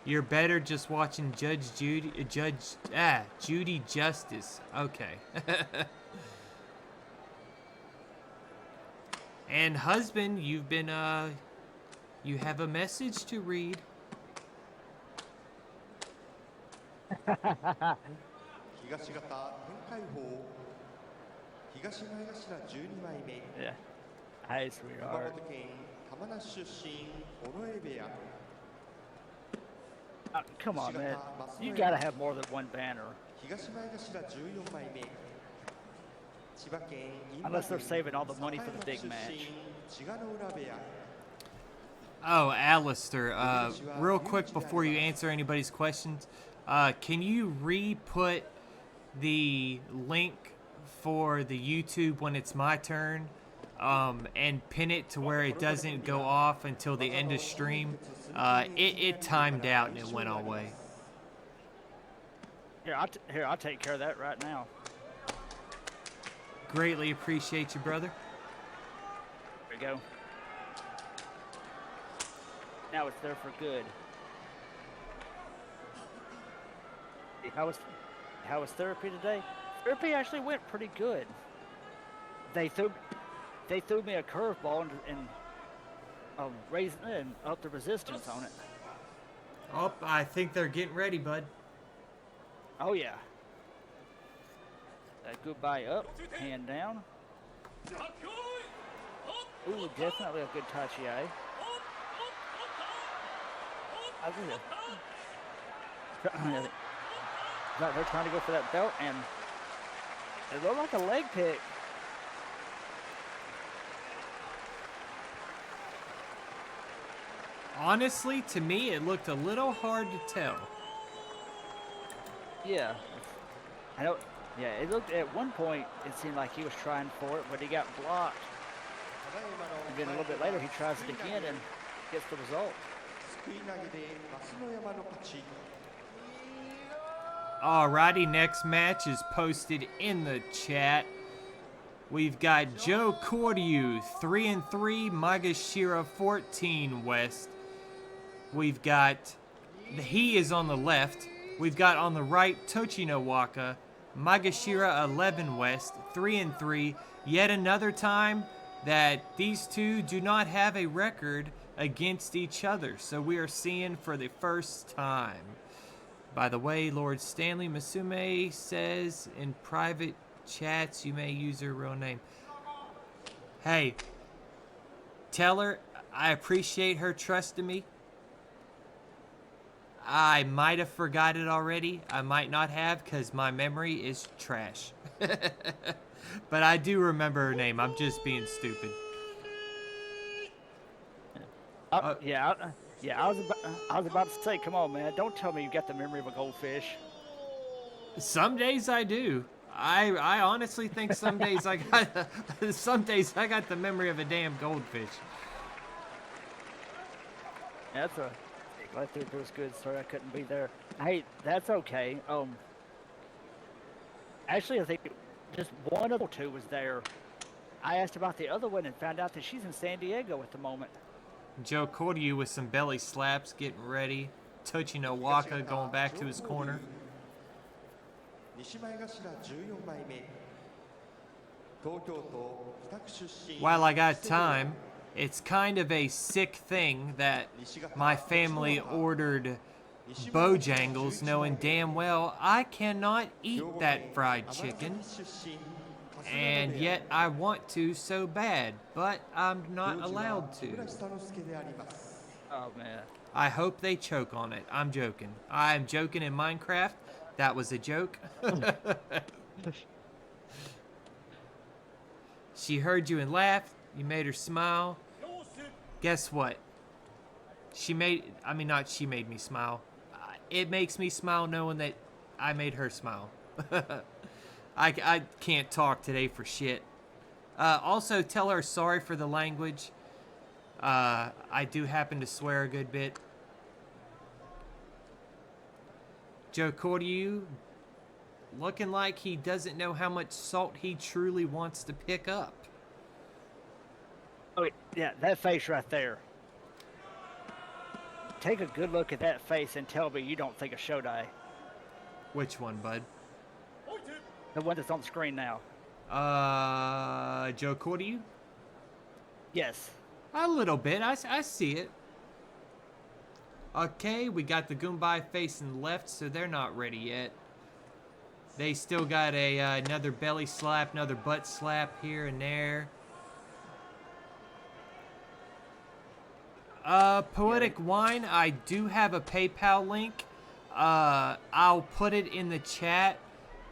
You're better just watching Judy Justice. Okay. And husband, you've been you have a message to read. Yeah. Hi, sweetheart. Come on, man. You gotta have more than one banner. Unless they're saving all the money for the big match. Oh, Alistair, real quick before you answer anybody's questions, can you re-put the link for the YouTube when it's my turn, and pin it to where it doesn't go off until the end of stream? It timed out and it went all the way. Here, I'll take care of that right now. Greatly appreciate you, brother. There we go. Now it's there for good. How was therapy today? Therapy actually went pretty good. They threw me a curveball and raised and up the resistance on it. Oh, I think they're getting ready, bud. Oh yeah. Goodbye up, hand down. Ooh, definitely a good tachi-ai. They're trying to go for that belt, and it looked like a leg pick. Honestly, to me, it looked a little hard to tell. Yeah, I don't. Yeah, it looked at one point. It seemed like he was trying for it, but he got blocked. And then a little bit later, he tries it again and gets the result. Alrighty, next match is posted in the chat. We've got Joe Cordiu, 3-3, Magashira 14 West. We've got, he is on the left. We've got on the right, Tochino Waka, Magashira 11 West, 3-3. Yet another time that these two do not have a record against each other. So we are seeing for the first time. By the way, Lord Stanley Masume says in private chats you may use her real name. Hey, tell her I appreciate her trusting me. I might have forgot it already. I might not have because my memory is trash. But I do remember her name. I'm just being stupid. Yeah, I was about to say, come on, man, don't tell me you got the memory of a goldfish. Some days I do. I honestly think some days I got the memory of a damn goldfish. That's a. I think it was good. Sorry, I couldn't be there. Hey, that's okay. Actually, I think just one of the two was there. I asked about the other one and found out that she's in San Diego at the moment. Joe Cordiu with some belly slaps, getting ready. Tochino Waka going back to his corner. While I got time, it's kind of a sick thing that my family ordered Bojangles knowing damn well I cannot eat that fried chicken. And yet I want to so bad, but I'm not allowed to. Oh, man. I hope they choke on it. I'm joking. I'm joking in Minecraft. That was a joke. She heard you and laughed. You made her smile. Guess what? Not she made me smile. It makes me smile knowing that I made her smile. I can't talk today for shit. Also, tell her sorry for the language. I do happen to swear a good bit. Joe Cordiu, looking like he doesn't know how much salt he truly wants to pick up. Oh, yeah, that face right there. Take a good look at that face and tell me you don't think of Shodai. Which one, bud? The one that's on the screen now. Joe Cordiu? Yes. A little bit. I see it. Okay, we got the Goombay facing left, so they're not ready yet. They still got another belly slap, another butt slap here and there. Poetic Wine, I do have a PayPal link. I'll put it in the chat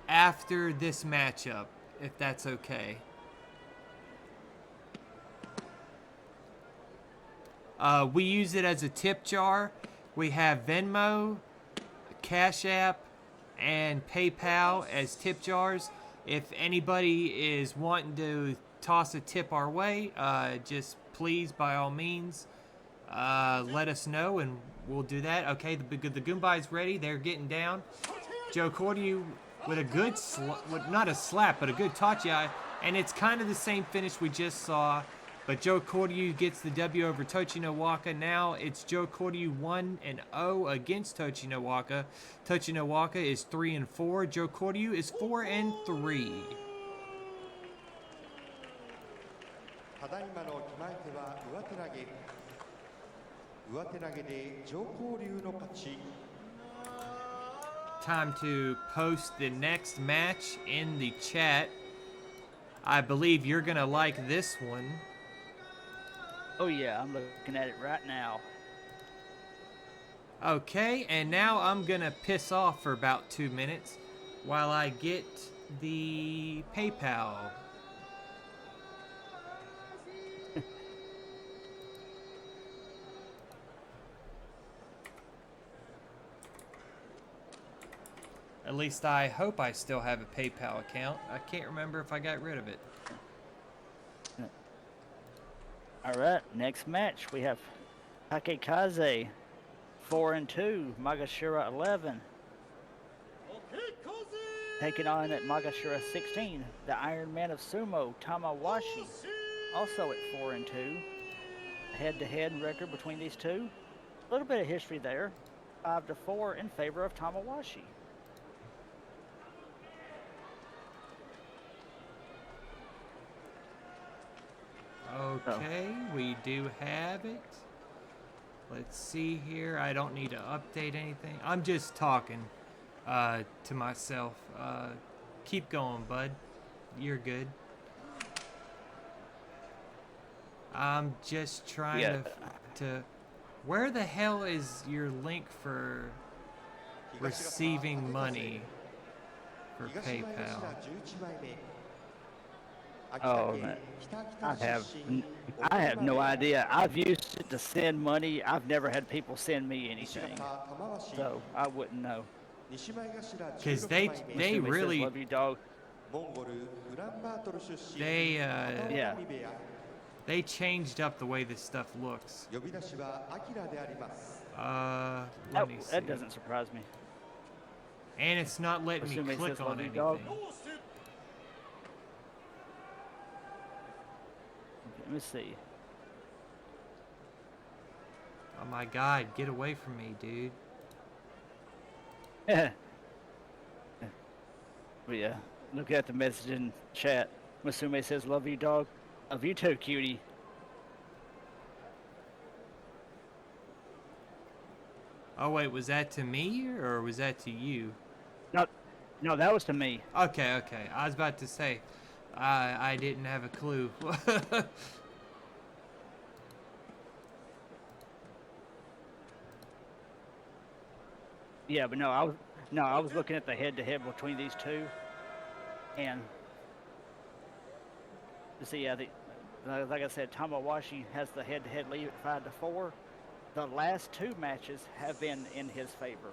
after this matchup, if that's okay. We use it as a tip jar. We have Venmo, Cashapp, and PayPal as tip jars. If anybody is wanting to toss a tip our way, just please, by all means, let us know and we'll do that. Okay, the Goombai's ready. They're getting down. Joe Cordu with a good, not a slap, but a good tachi. And it's kind of the same finish we just saw. But Joe Cordu gets the W over Tochinowaka. Now it's Joe Cordu 1-0 against Tochinowaka. Tochinowaka is 3-4. Joe Cordu is 4-3. ただいまの決まり手は上手投げ。上手投げで上皇流の勝ち。 Time to post the next match in the chat. I believe you're gonna like this one. Oh yeah, I'm looking at it right now. Okay, and now I'm gonna piss off for about 2 minutes while I get the PayPal. At least I hope I still have a PayPal account. I can't remember if I got rid of it. All right, next match we have Takekaze 4-2, Magashira 11. Taking on at Magashira 16, the Iron Man of Sumo, Tamawashi, also at 4-2. Head-to-head record between these two. A little bit of history there. 5-4 in favor of Tamawashi. Okay, we do have it. Let's see here. I don't need to update anything. I'm just talking to myself. Keep going, bud. You're good. I'm just trying to... Where the hell is your link for receiving money for PayPal? Oh man, I have no idea. I've used it to send money. I've never had people send me anything, so I wouldn't know. Because they really love you, dog. They changed up the way this stuff looks. Let me see. That doesn't surprise me. And it's not letting me click on anything. Dog. Let me see. Oh my god, get away from me, dude. But yeah, look at the message in chat. Musume says, love you, dog. Love you too, cutie. Oh wait, was that to me or was that to you? No, that was to me. Okay. I was about to say, I didn't have a clue. Yeah, but I was looking at the head-to-head between these two, and see, yeah, like I said, Tamawashi has the head-to-head lead at 5-4. The last two matches have been in his favor.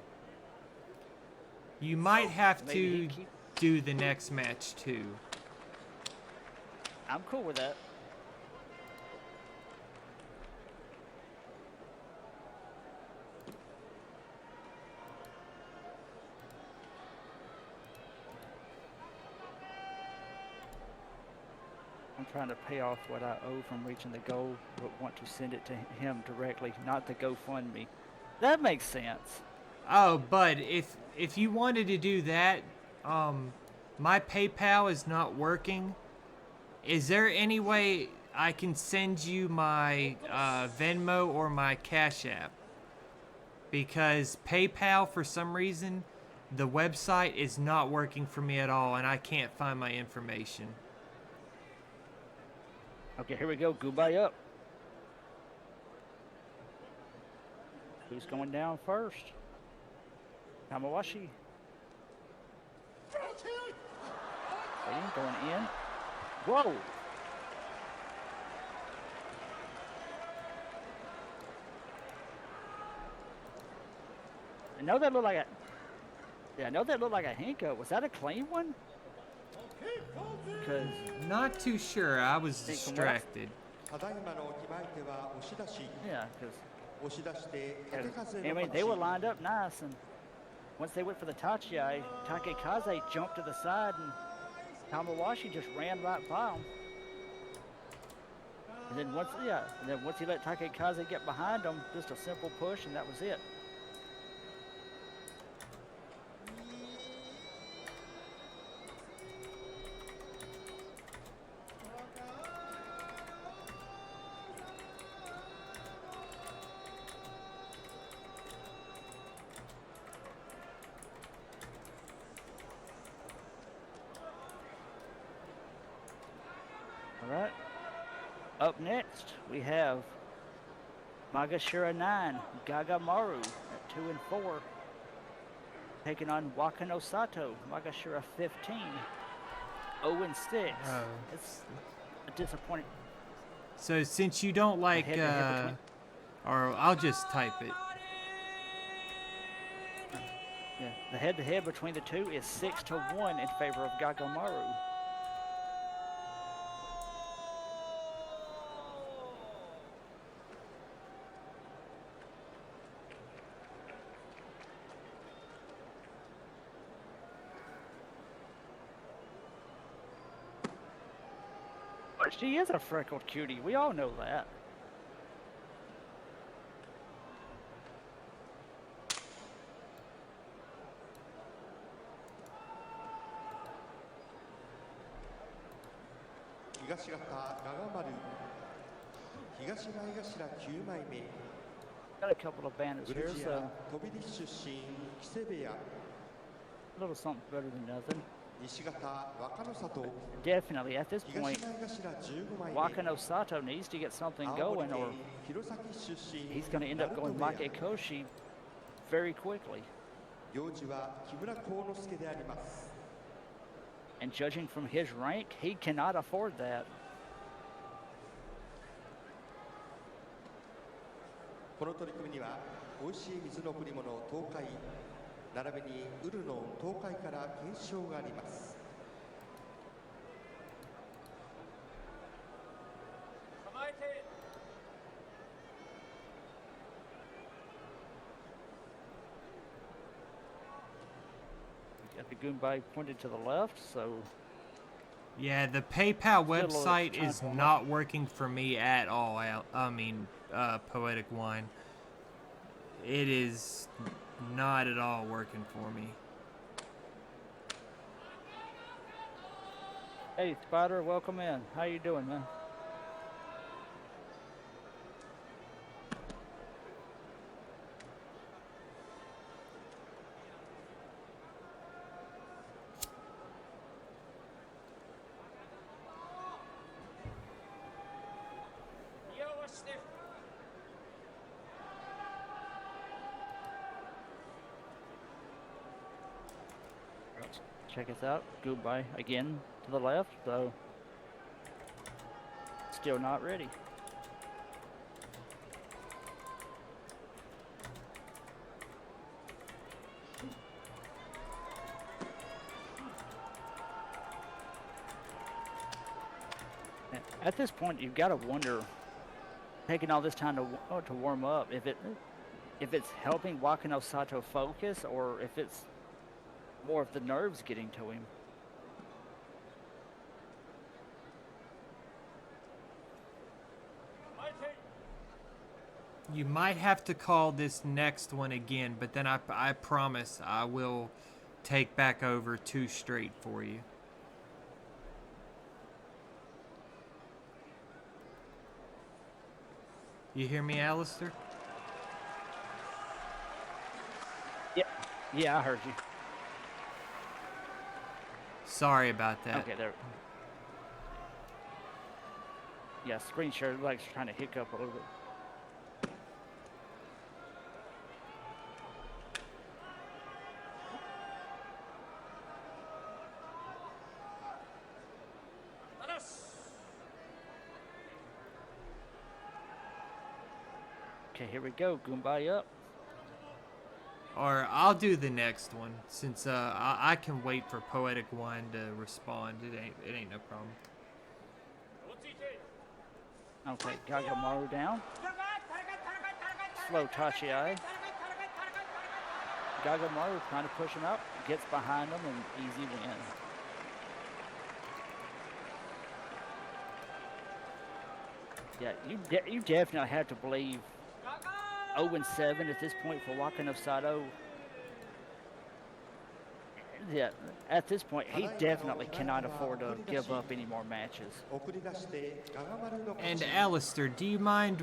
You might have to do the next match too. I'm cool with that. I'm trying to pay off what I owe from reaching the goal, but want to send it to him directly, not to GoFundMe. That makes sense. Oh, bud, if you wanted to do that, my PayPal is not working. Is there any way I can send you my Venmo or my Cash App? Because PayPal, for some reason, The website is not working for me at all, and I can't find my information. Okay, here we go. Goodbye up. Who's going down first? Tamawashi. Okay, going in. Whoa! I know that looked like a. Yeah, I know that looked like a Henko. Was that a clean one? Because Not too sure. I was distracted. ただいまの決まり手は押し出し yeah, because 押し出して縦風 I の mean they were 形 lined up nice, and once they went for the tachiai, Takekaze jumped to the side, and Tamawashi just ran right by him. And then once he let Takekaze get behind him, just a simple push, and that was it. All right. Up next, we have Magashira 9, Gagamaru at 2 and 4, taking on Wakano Sato, Magashira 15, 0 and 6. Oh. It's a disappointing. So since you don't like, head-to-head between- or I'll just type it. Yeah, the head-to-head between the two is 6-1 in favor of Gagamaru. But she is a freckled cutie. We all know that.東方ガガ丸東前頭9枚目 Got a couple of banners グ here, ルジ so ア飛び出出身木瀬部屋 a little something better than nothing. 西方若野里 Definitely, at this 東 point, 前頭15枚目 Wakano Sato needs to get something 青森 going, or 県弘前出身 he's going to end up going 鳴門部屋 Makekoshi very quickly. 行司は木村幸之助であります And judging from his rank, he cannot afford that. この取り組みには美味しい水の贈り物東海並びにウルの東海から検証があります Got the Goombay pointed to the left, so Yeah, the PayPal little website time is for not working for me at all. Poetic Wine. It is not at all working for me. hey, Spider, welcome in. How you doing, man? Let's check us out. Goombay again to the left, so still not ready. At this point, you've got to wonder, taking all this time to warm up, if it's helping Wakano Sato focus, or if it's more of the nerves getting to him. You might have to call this next one again, but then I promise I will take back over 2 straight for you. You hear me, Alistair? Yeah, I heard you. Sorry about that. Okay, there. Yeah, screen share like it's trying to hiccup a little bit. Okay, here we go. Goombay up. Or I'll do the next one since I can wait for Poetic One to respond. It ain't no problem. Okay, Gagamaru down. Slow Tachi. Gagamaru trying to push him up, gets behind him, and easy win. Yeah, you definitely have to believe 0-7 at this point for Wakano Sato. Yeah, at this point, he definitely cannot afford to give up any more matches. And Alistair, do you mind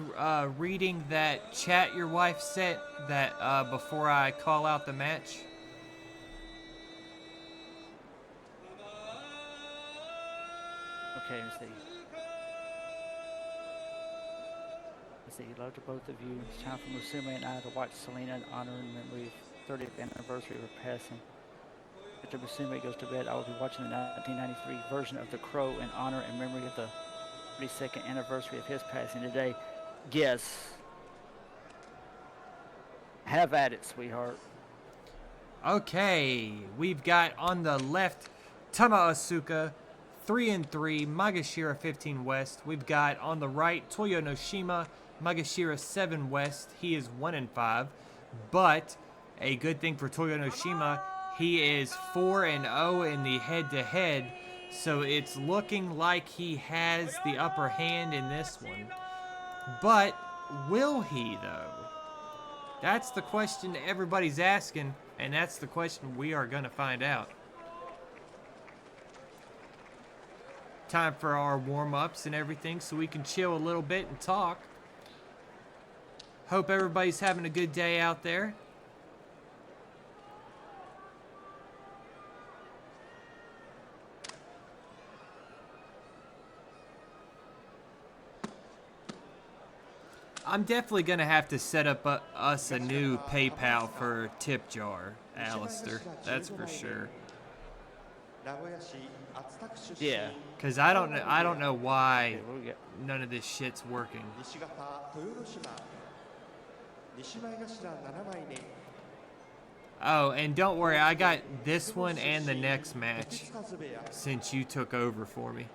reading that chat your wife sent that before I call out the match? Okay, let's see. Let's see. Hello to both of you. It's time for Musume and I to watch Selena in honor and memory of 30th anniversary of her passing. After Musume goes to bed, I will be watching the 1993 version of The Crow in honor and memory of the 32nd anniversary of his passing today. Yes. Have at it, sweetheart. Okay, we've got on the left Tama Asuka, 3-3, Magashira 15 West. We've got on the right Toyo Noshima, Magashira 7 West. He is 1-5, but a good thing for Toyo Noshima, he is 4-0 in the head-to-head, so it's looking like he has the upper hand in this one. But will he, though? That's the question everybody's asking, and that's the question we are going to find out. Time for our warm-ups and everything so we can chill a little bit and talk. Hope everybody's having a good day out there. I'm definitely going to have to set up us a new PayPal for tip jar, Alistair. That's for sure. Yeah. Because I don't know why none of this shit's working. Oh, and don't worry, I got this one and the next match since you took over for me.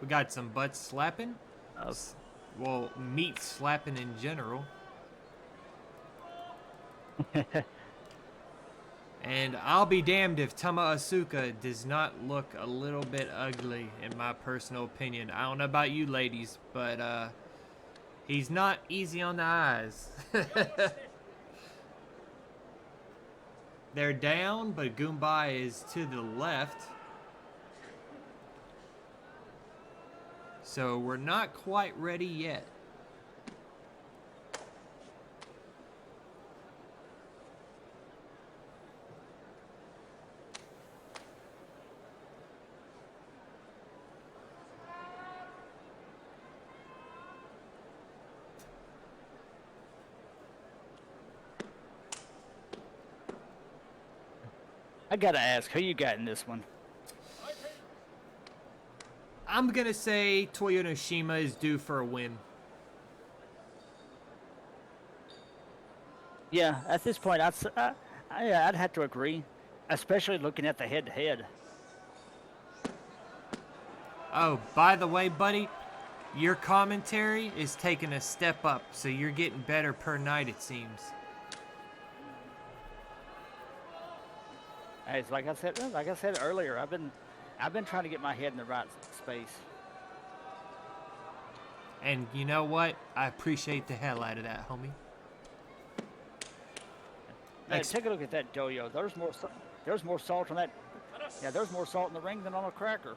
We got some butt slapping. Well, meat slapping in general. And I'll be damned if Tama Asuka does not look a little bit ugly, in my personal opinion. I don't know about you ladies, but he's not easy on the eyes. They're down, but Goombay is to the left. So we're not quite ready yet. I gotta ask, who you got in this one? I'm going to say Toyo Noshima is due for a win. Yeah, at this point, I'd have to agree, especially looking at the head-to-head. Oh, by the way, buddy, your commentary is taking a step up, so you're getting better per night, it seems. Hey, it's like I said earlier, I've been trying to get my head in the right space. And you know what? I appreciate the hell out of that, homie. Yeah, take a look at that doyo. There's more salt on that. Yeah, there's more salt in the ring than on a cracker.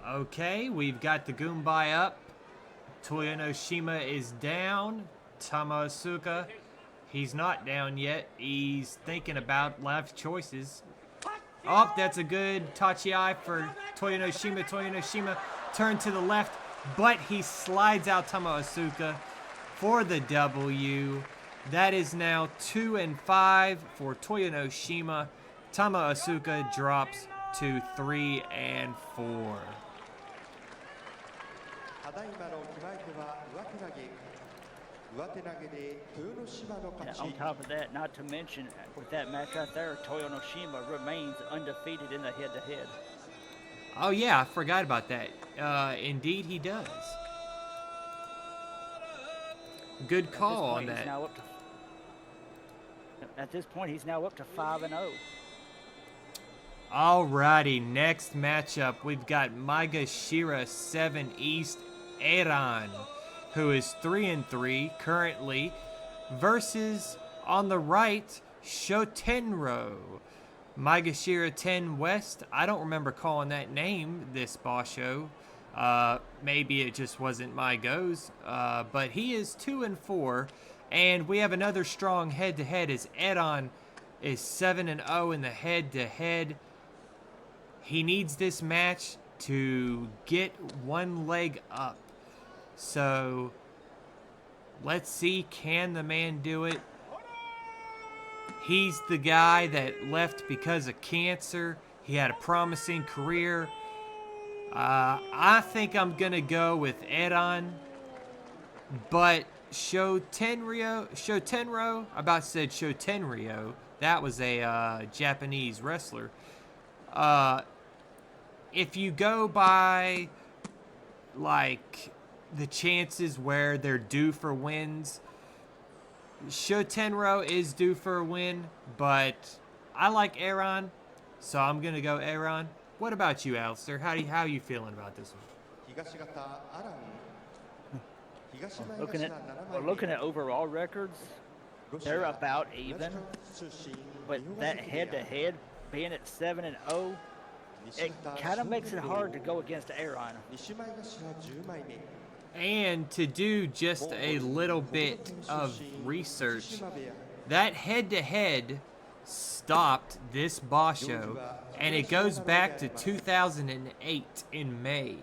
Okay, we've got the Goombay up. Toyonoshima is down. Tamaasuka, he's not down yet. He's thinking about life choices. Oh, that's a good tachi for Toyonoshima. Toyonoshima turned to the left, but he slides out Tamaasuka for the W. That is now 2 and 5 for Toyonoshima. Tamaasuka drops to 3 and 4. ただいまの決まり手は上手投げ。上手投げで豊ノ島の And 勝 on ち。 top of that, not to mention with that match right there, Toyonoshima remains undefeated in the head-to-head. Oh yeah, I forgot about that. Indeed he does. Good call on that. At this point, he's now up to 5-0. Alrighty, next matchup, we've got Maegashira 7 East Eran, who is 3 and 3 currently, versus on the right, Shotenro. Maegashira 10 West, I don't remember calling that name this Basho. Maybe it just wasn't my goes, but he is 2 and 4, and we have another strong head-to-head as Eran is 7 and 0 in the head-to-head. He needs this match to get one leg up. So let's see, can the man do it? He's the guy that left because of cancer. He had a promising career. I think I'm going to go with Eran. But Shotenro, I about said Shotenryo. That was a Japanese wrestler. If you go by, like, the chances where they're due for wins, Shotenro is due for a win, but I like Eran, so I'm going to go Eran. What about you, Alistair? How are you feeling about this one? Looking at overall records, they're about even. But that head-to-head being at 7 and 0, it kind of makes it hard to go against Eran. And to do just a little bit of research, that head-to-head stopped this Basho, and it goes back to 2008 in May.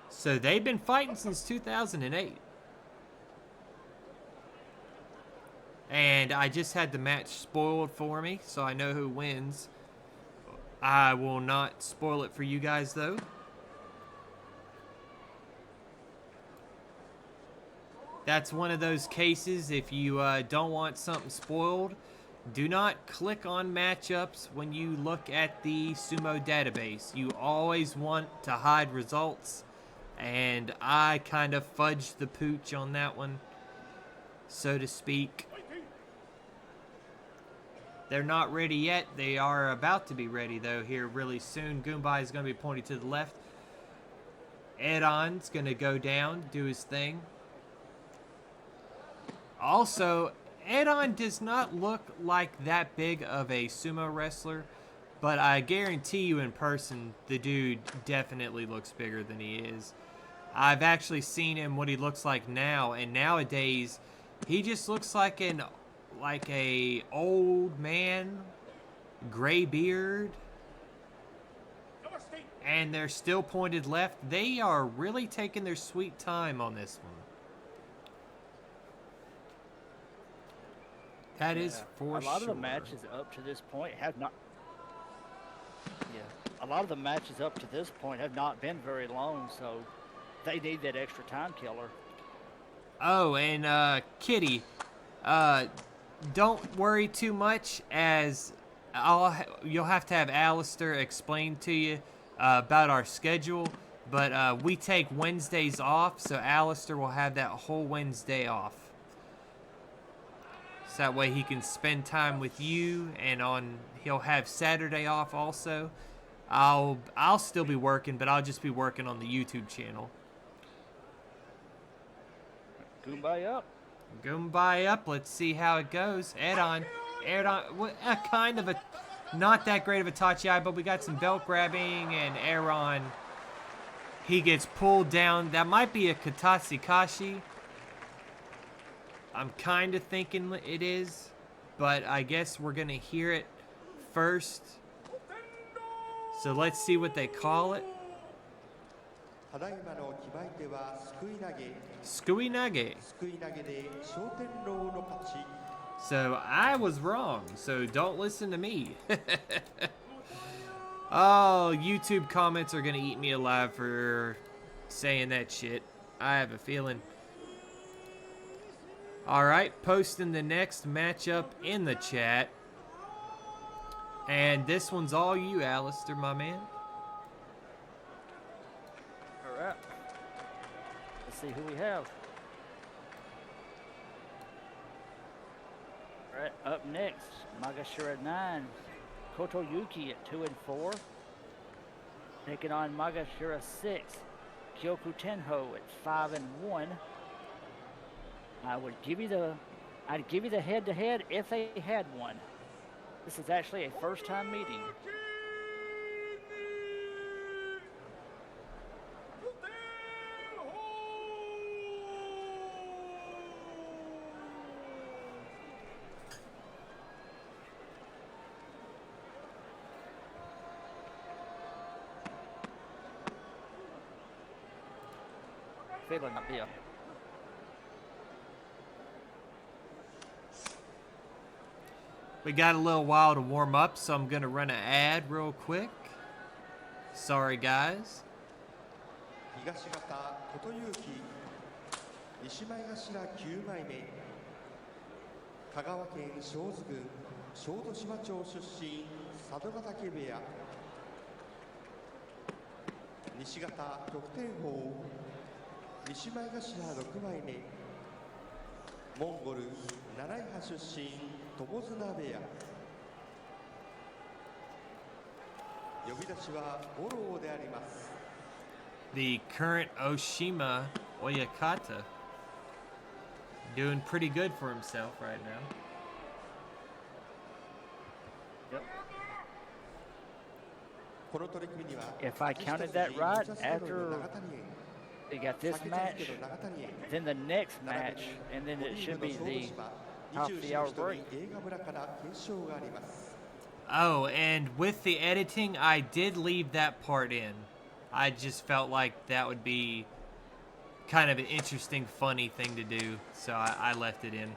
So they've been fighting since 2008. And I just had the match spoiled for me, so I know who wins. I will not spoil it for you guys, though. That's one of those cases, if you don't want something spoiled, do not click on matchups when you look at the Sumo database. You always want to hide results, and I kind of fudged the pooch on that one, so to speak. They're not ready yet. They are about to be ready, though, here really soon. Goombay is going to be pointing to the left. Eran's going to go down, do his thing. Also, Eran does not look like that big of a sumo wrestler, but I guarantee you in person, the dude definitely looks bigger than he is. I've actually seen him what he looks like now, and nowadays, he just looks like a old man, gray beard, and they're still pointed left. They are really taking their sweet time on this one. That is for sure. A lot of the matches up to this point have not. Yeah, a lot of the matches up to this point have not been very long, so they need that extra time killer. Oh, and Kitty, don't worry too much, as you'll have to have Alistair explain to you about our schedule. But we take Wednesdays off, so Alistair will have that whole Wednesday off. so that way he can spend time with you, and he'll have Saturday off also. I'll still be working, but I'll just be working on the YouTube channel. Goombay up. Goombay up. Let's see how it goes. Edon, what a kind of a, not that great of a Tachi, but we got some belt grabbing, and Aaron, he gets pulled down. That might be a Katatsikashi. I'm kind of thinking it is, but I guess we're going to hear it first. So let's see what they call it. Skui nage. So I was wrong, so don't listen to me. Oh, YouTube comments are going to eat me alive for saying that shit. I have a feeling. Alright, posting the next matchup in the chat. And this one's all you, Alistair, my man. Alright. Let's see who we have. Alright, up next, Magashira at 9. Kotoyuki at 2 and 4. Taking on Magashira 6. Kyoku Tenho at 5 and 1. I'd give you the head-to-head if they had one. This is actually a first-time meeting. Feeling up here. We got a little while to warm up, so I'm going to run an ad real quick. Sorry, guys. 東方琴勇気西前頭9枚目香川県小津郡小豆島町出身佐渡ヶ嶽部屋西方得点王西前頭6枚目モンゴル七井派出身友綱部屋呼び出しは五郎であります The current Oshima Oyakata doing pretty good for himself right now. Yep. If I counted that right, after they got this match, then the next match, and then it should be the top of the hour break. Oh, and with the editing, I did leave that part in. I just felt like that would be kind of an interesting, funny thing to do, so I left it in.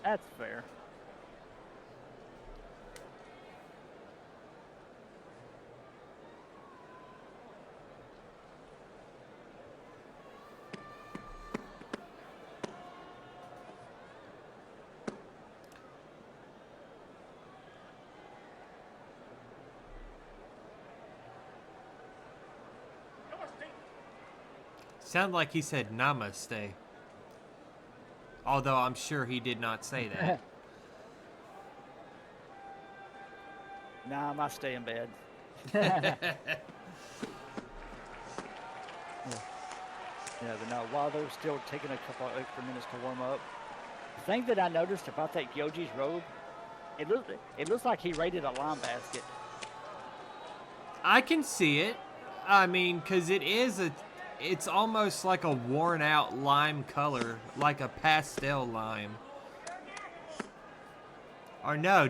That's fair. Sounded like he said namaste. Although I'm sure he did not say that. Nah, I stay in bed. Yeah, but no, while they're still taking a couple of extra minutes to warm up, the thing that I noticed about that Gyoji's robe, it looks like he raided a lime basket. I can see it. I mean, because it's almost like a worn out lime color, like a pastel lime. Or no.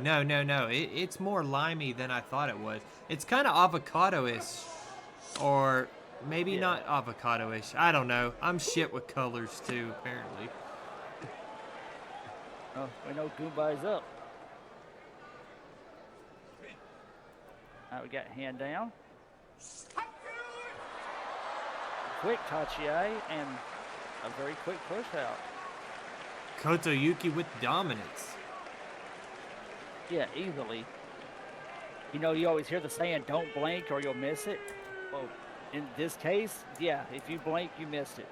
It's more limey than I thought it was. It's kind of avocado-ish. Or maybe not avocado-ish. I don't know. I'm shit with colors too, apparently. Oh, we know Goomba's up. Now we got hand down. Quick Tachiai and a very quick push out. Kotoyuki with dominance. Yeah, easily. You know, you always hear the saying, don't blink or you'll miss it. Well, in this case, yeah, if you blink, you missed it.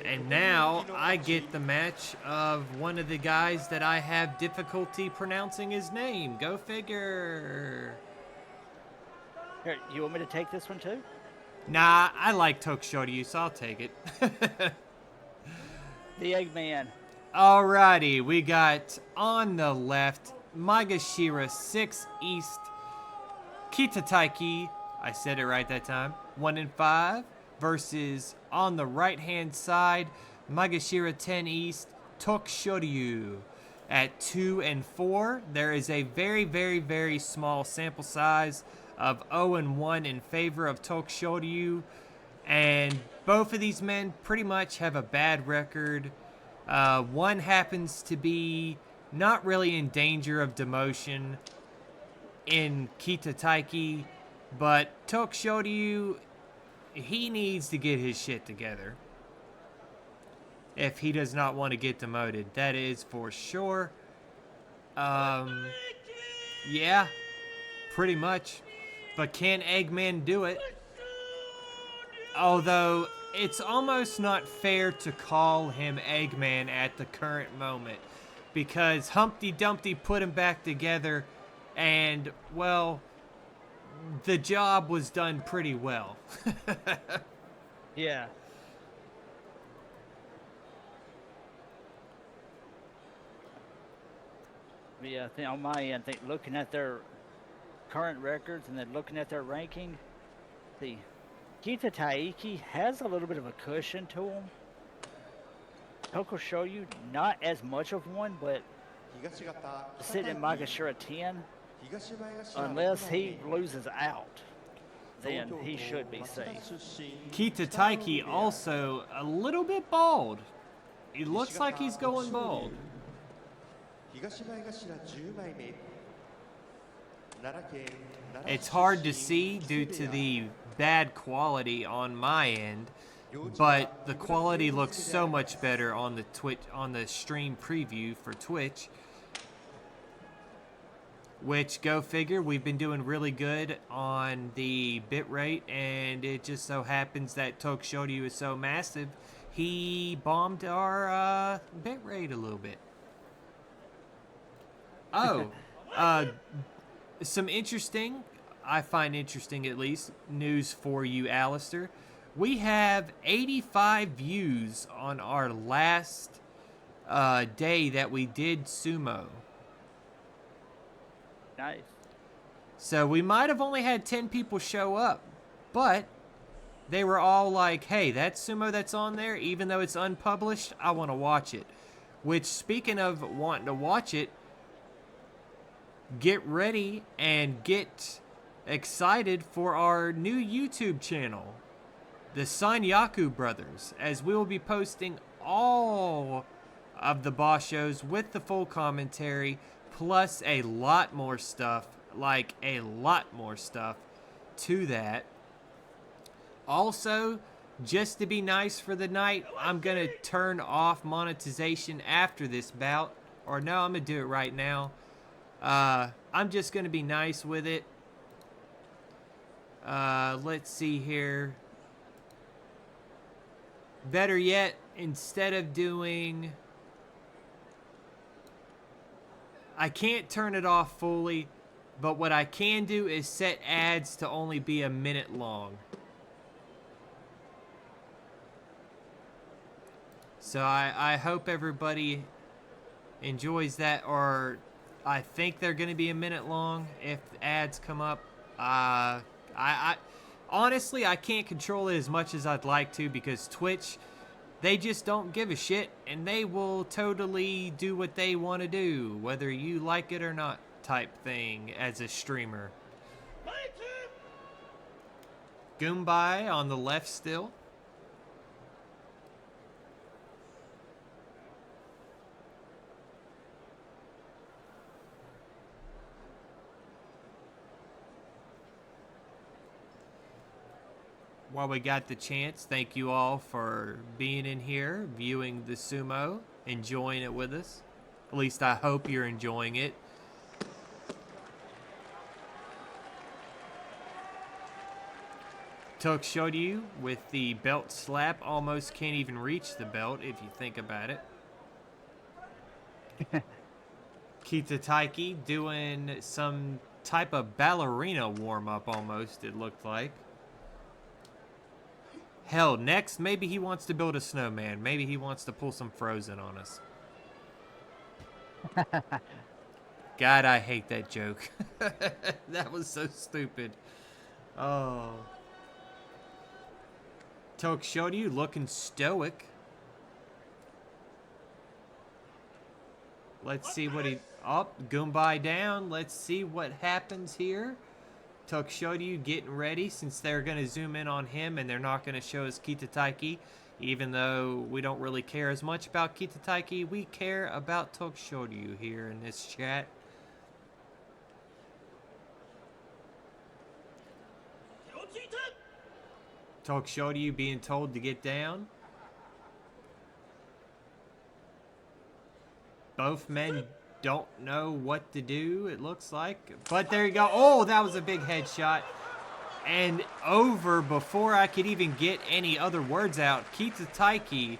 And now I get the match of one of the guys that I have difficulty pronouncing his name. Go figure. Here, you want me to take this one too? Nah, I like Tokshoryu, so I'll take it. The Eggman. Alrighty, we got on the left, Magashira 6 East, Kitataiki, I said it right that time, 1 and 5, versus on the right hand side, Magashira 10 East, Tokshoryu at 2 and 4. There is a very, very, very small sample size of 0 and 1 in favor of Tokshoryu, and both of these men pretty much have a bad record. One happens to be not really in danger of demotion in Kitataiki, but Tokshoryu, he needs to get his shit together if he does not want to get demoted. That is for sure. Yeah, pretty much. But can Eggman do it? Although, it's almost not fair to call him Eggman at the current moment, because Humpty Dumpty put him back together, and, well, the job was done pretty well. Yeah. But yeah, I think on my end, looking at their current records and then looking at their ranking, the Kita Taiki has a little bit of a cushion to him. Tokoshoyu, not as much of one, but sitting in Magashira 10, unless he loses out, then he should be safe. Kitataiki also a little bit bald. He looks like he's going bald. It's hard to see due to the bad quality on my end, but the quality looks so much better on the stream preview for Twitch. Which, go figure, we've been doing really good on the bitrate, and it just so happens that Tokshoryu is so massive, he bombed our bitrate a little bit. Oh, some interesting, I find interesting at least, news for you, Alistair. We have 85 views on our last day that we did sumo. Nice. So we might have only had 10 people show up, but they were all like, hey, that sumo that's on there, even though it's unpublished, I want to watch it. Which, speaking of wanting to watch it, get ready and get excited for our new YouTube channel, the Sanyaku Brothers, as we will be posting all of the Bashos with the full commentary, plus a lot more stuff, like a lot more stuff to that. Also, just to be nice for the night, I'm going to turn off monetization after this bout. Or no, I'm going to do it right now. I'm just going to be nice with it. Let's see here. Better yet, instead of doing... I can't turn it off fully, but what I can do is set ads to only be a minute long. So I hope everybody enjoys that, or I think they're going to be a minute long if ads come up. I honestly, I can't control it as much as I'd like to, because Twitch, they just don't give a shit, and they will totally do what they want to do, whether you like it or not, type thing, as a streamer. Goombay on the left still. While we got the chance, thank you all for being in here, viewing the sumo, enjoying it with us. At least I hope you're enjoying it. Tokshoryu with the belt slap almost can't even reach the belt if you think about it. Kita Taiki doing some type of ballerina warm-up almost, it looked like. Hell, next, maybe he wants to build a snowman. Maybe he wants to pull some Frozen on us. God, I hate that joke. That was so stupid. Oh. Tokshoryu looking stoic. Let's see what he... Oh, Goombay down. Let's see what happens here. Tokshoryu getting ready since they're going to zoom in on him and they're not going to show us Kita Taiki. Even though we don't really care as much about Kita Taiki, we care about Tokshoryu here in this chat. Tokshoryu being told to get down. Both men don't know what to do, it looks like. But there you go. Oh, that was a big headshot. And over before I could even get any other words out. Kita Taiki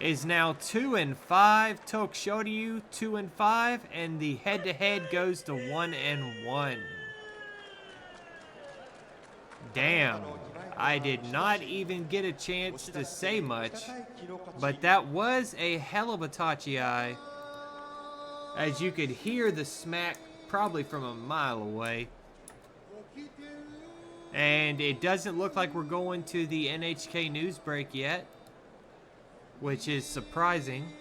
is now 2-5. Tokshoryu 2-5. And the head-to-head goes to 1-1. Damn. I did not even get a chance to say much. But that was a hell of a tachi-ai. As you could hear the smack probably from a mile away. And it doesn't look like we're going to the NHK news break yet, which is surprising.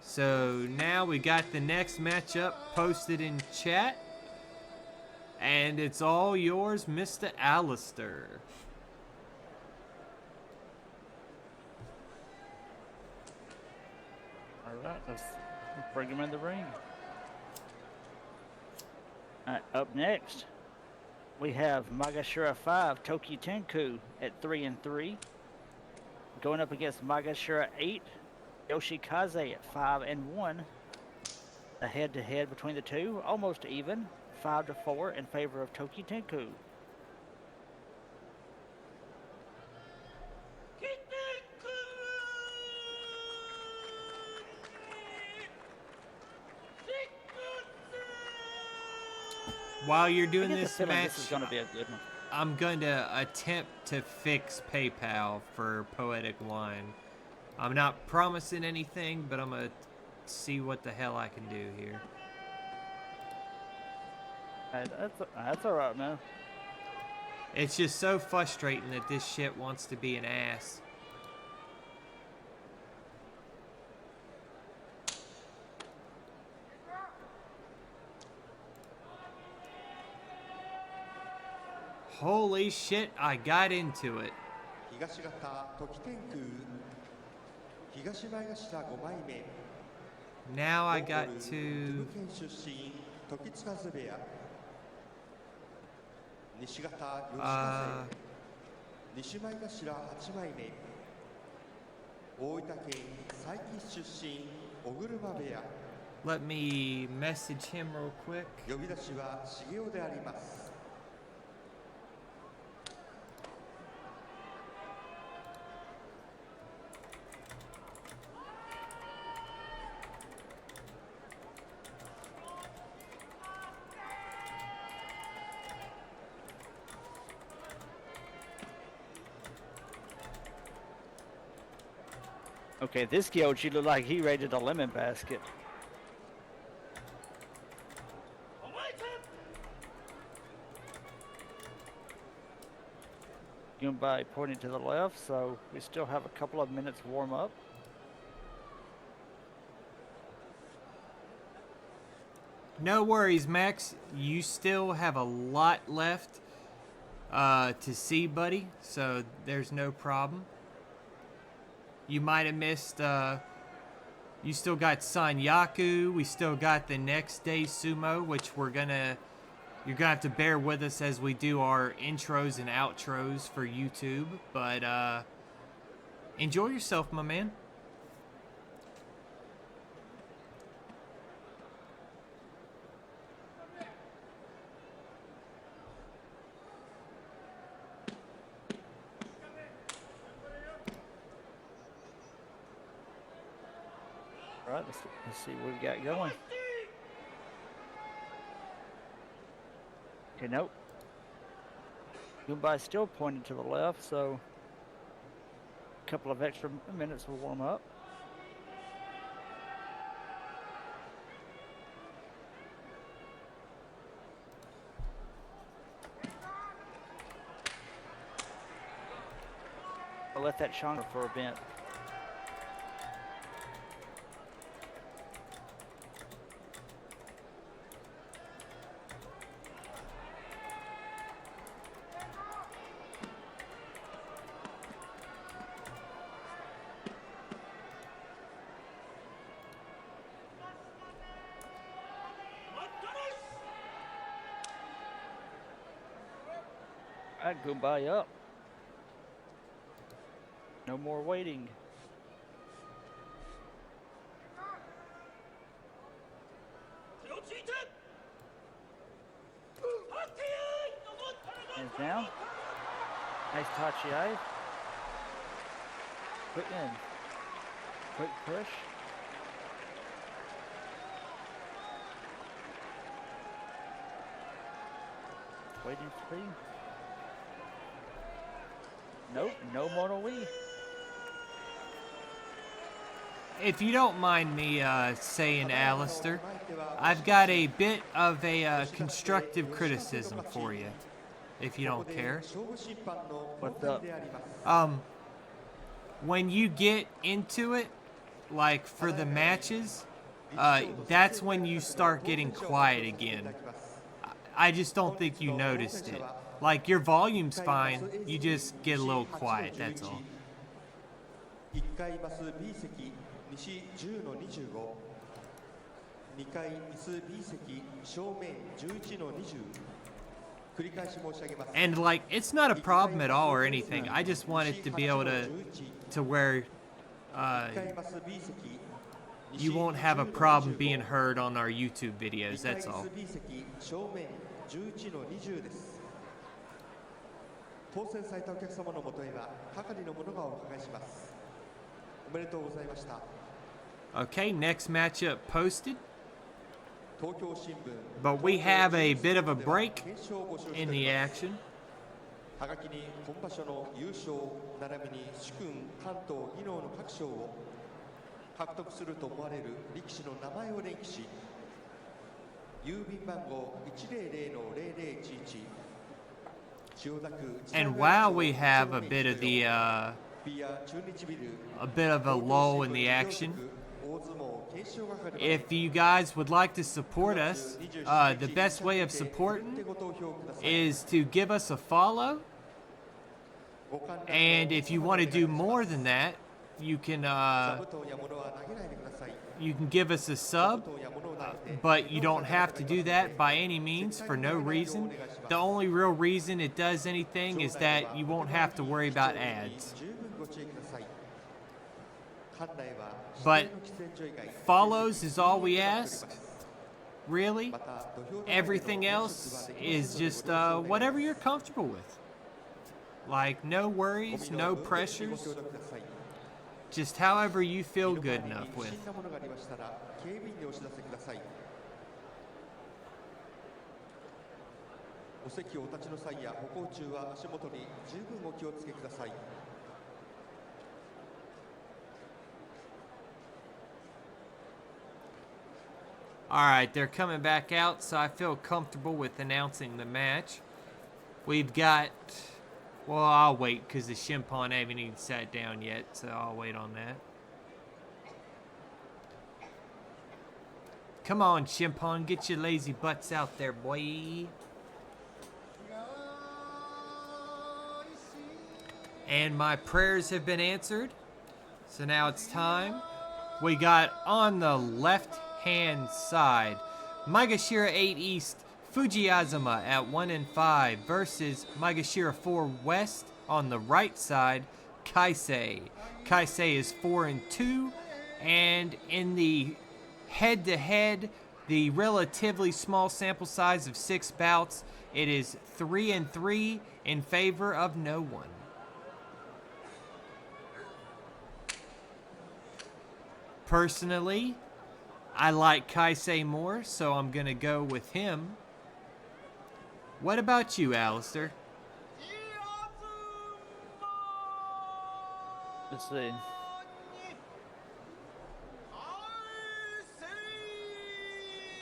So now we got the next matchup posted in chat. And it's all yours, Mr. Alistair. Alright, let's bring him in the ring. Alright, up next, we have Magashira 5, Toki Tenku at 3-3. Going up against Magashira 8, Yoshikaze at 5-1. A head-to-head between the two, almost even, 5-4 in favor of Toki Tenku. While you're doing this match, match, this is going to be a good one. I'm going to attempt to fix PayPal for Poetic Wine. I'm not promising anything, but I'm going to see what the hell I can do here. That's all right, man. It's just so frustrating that this shit wants to be an ass. Holy shit, I got into it. Now I got to... Let me message him real quick. Okay, this Gyoji looked like he raided a lemon basket. Goombay pointing to the left, so we still have a couple of minutes warm up. No worries, Max. You still have a lot left to see, buddy, so there's no problem. You might have missed, you still got Sanyaku, we still got the next day sumo, which you're gonna have to bear with us as we do our intros and outros for YouTube, but enjoy yourself, my man. All right, let's see what we got going. Okay, nope. Goomba's still pointing to the left, so a couple of extra minutes will warm up. I'll let that Chandra for a bit. All right, Goomba up. No more waiting. Hands down. Nice touchy eye. Quick in. Quick push. Waiting for me. Nope, no mono Wii. If you don't mind me saying, Alistair, I've got a bit of a constructive criticism for you, if you don't care. What's up? When you get into it, like for the matches, that's when you start getting quiet again. I just don't think you noticed it. Like, your volume's fine, you just get a little quiet, that's all. 1階マス B 席西10の25 2階椅子 B 席正面11の20 繰り返し申し上げます And like, it's not a problem at all or anything. I just want it to be able to where you won't have a problem being heard on our YouTube videos, that's all. 1階椅子 B 席正面11の20です当選されたお客様のもとへは係の者がお伺いしますおめでとうございました Okay, next matchup posted. 東京新聞 But we have a bit of a break in the action. はがきに今場所の優勝並びに主君関東技能の各賞を獲得すると思われる力士の名前を連記し郵便番号 100-0011 And while we have a bit of the a bit of a lull in the action, if you guys would like to support us, the best way of supporting is to give us a follow. And if you want to do more than that, you can give us a sub, but you don't have to do that by any means for no reason. The only real reason it does anything is that you won't have to worry about ads. But follows is all we ask, really. Everything else is just whatever you're comfortable with. Like, no worries, no pressures. Just however you feel good enough with. Alright, they're coming back out, so I feel comfortable with announcing the match. We've got... Well, I'll wait because the Shimpon haven't even sat down yet, so I'll wait on that. Come on, Shimpon, get your lazy butts out there, boy. And my prayers have been answered, so now it's time. We got on the left-hand side, Maegashira 8 East, Fujiazuma at 1 and 5 versus Maegashira 4 West on the right side, Kaisei. Kaisei is 4 and 2, and in the head-to-head, the relatively small sample size of 6 bouts, it is 3 and 3 in favor of no one. Personally, I like Kaisei more, so I'm going to go with him. What about you, Alistair? Let's see.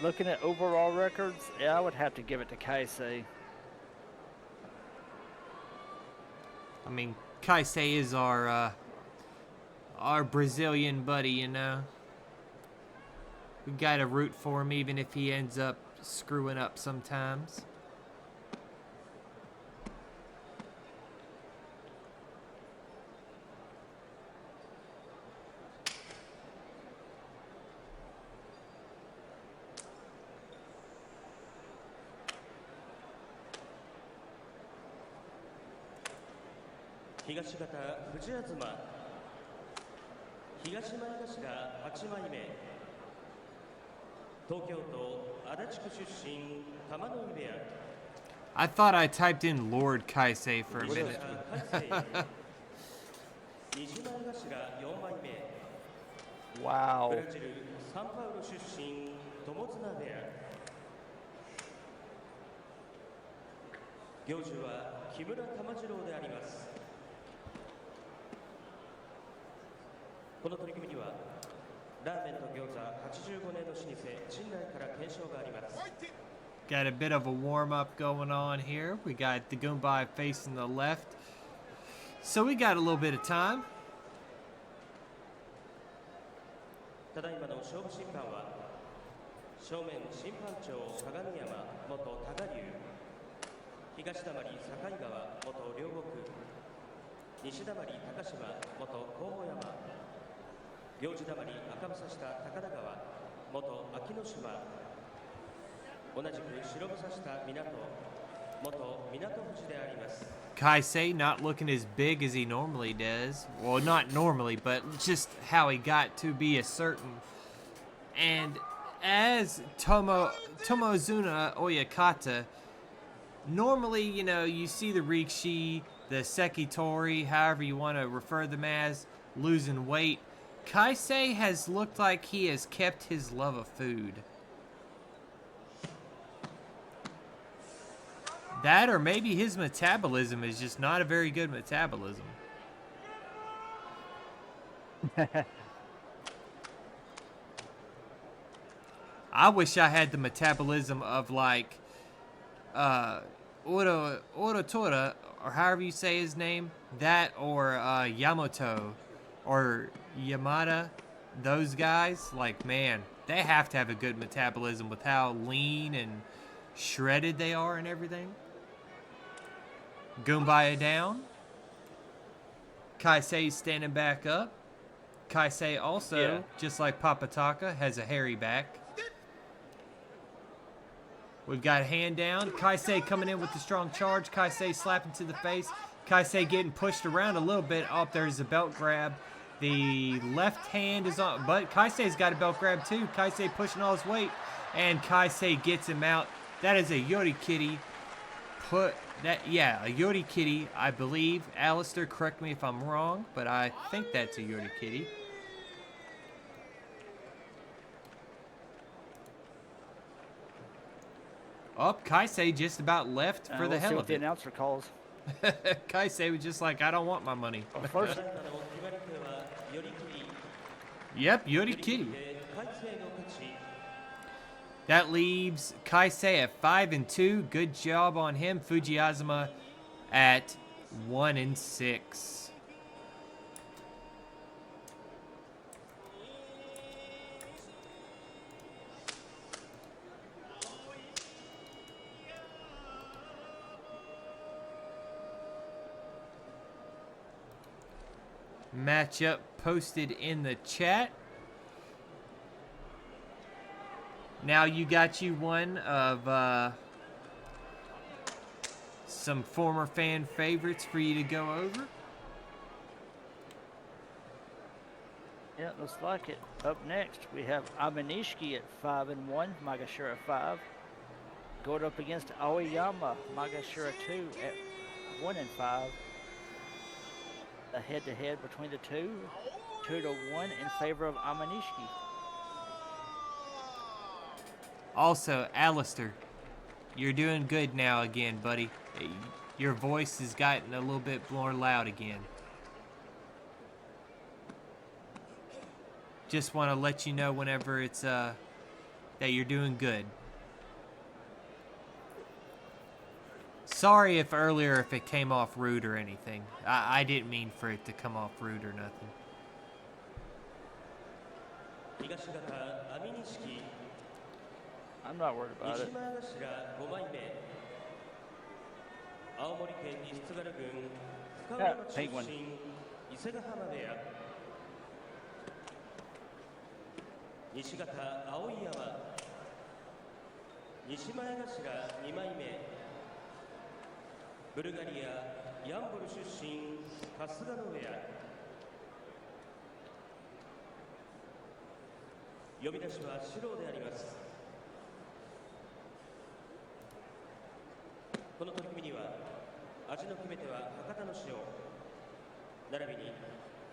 Looking at overall records, yeah, I would have to give it to Casey. I mean, Kaisei is our Brazilian buddy, you know. We gotta root for him even if he ends up screwing up sometimes. I thought I typed in Lord Kaisei for a minute. Wow. 行事は木村玉次郎であります。この取り組みにはラーメンと餃子85年の老舗陳来から検証があります。 Got a bit of a warm-up going on here. We got the Goombay facing the left. So we got a little bit of time. ただいまの勝負審判は正面審判長鏡山元多賀龍、東溜境川元両国、西溜高島元河山、行司溜赤房下高田川元秋ノ島、同じく白房下港元港富士であります。 Kaisei not looking as big as he normally does. Well, not normally, but just how he got to be a certain. And as Tomozuna Oyakata, normally, you know, you see the Rikishi, the Sekitori, however you want to refer them as, losing weight. Kaisei has looked like he has kept his love of food. That, or maybe his metabolism is just not a very good metabolism. I wish I had the metabolism of like Orotora, or however you say his name, that, or Yamato or Yamada. Those guys, like, man, they have to have a good metabolism with how lean and shredded they are and everything. Goombaya down. Kaisei standing back up. Kaisei also, just like Papataka, has a hairy back. We've got a hand down. Kaisei coming in with the strong charge. Kaisei slapping to the face. Kaisei getting pushed around a little bit. Oh, there's a belt grab. The left hand is on, but Kaisei's got a belt grab too. Kaisei pushing all his weight, and Kaisei gets him out. That is a Yorikiri. A Yorikiri, I believe. Alistair, correct me if I'm wrong, but I think that's a Yorikiri. Oh, Kaisei just about left for the hell of it. The announcer calls. Kaisei was just like, I don't want my money. First, Yep, Yorikiri. That leaves Kaisei at 5-2. Good job on him. Fujiazuma at 1-6. Matchup posted in the chat. Now you got you one of some former fan favorites for you to go over. yeah, looks like it. Up next, we have Amanishiki at 5-1, Magashira 5. Going up against Aoyama, Magashira 2 at 1-5. A head-to-head between the two. 2-1 in favor of Amanishiki. Also, Alistair, you're doing good now again, buddy. Your voice has gotten a little bit more loud again. Just want to let you know whenever it's that you're doing good. Sorry if earlier if it came off rude or anything. I didn't mean for it to come off rude or nothing. I'm not worried about it. Penguin. 西方青い山西前頭2枚目ブルガリアヤンボル出身春日野部屋呼び出しは四郎であります。この取り組みには味の決め手は博多の塩並びに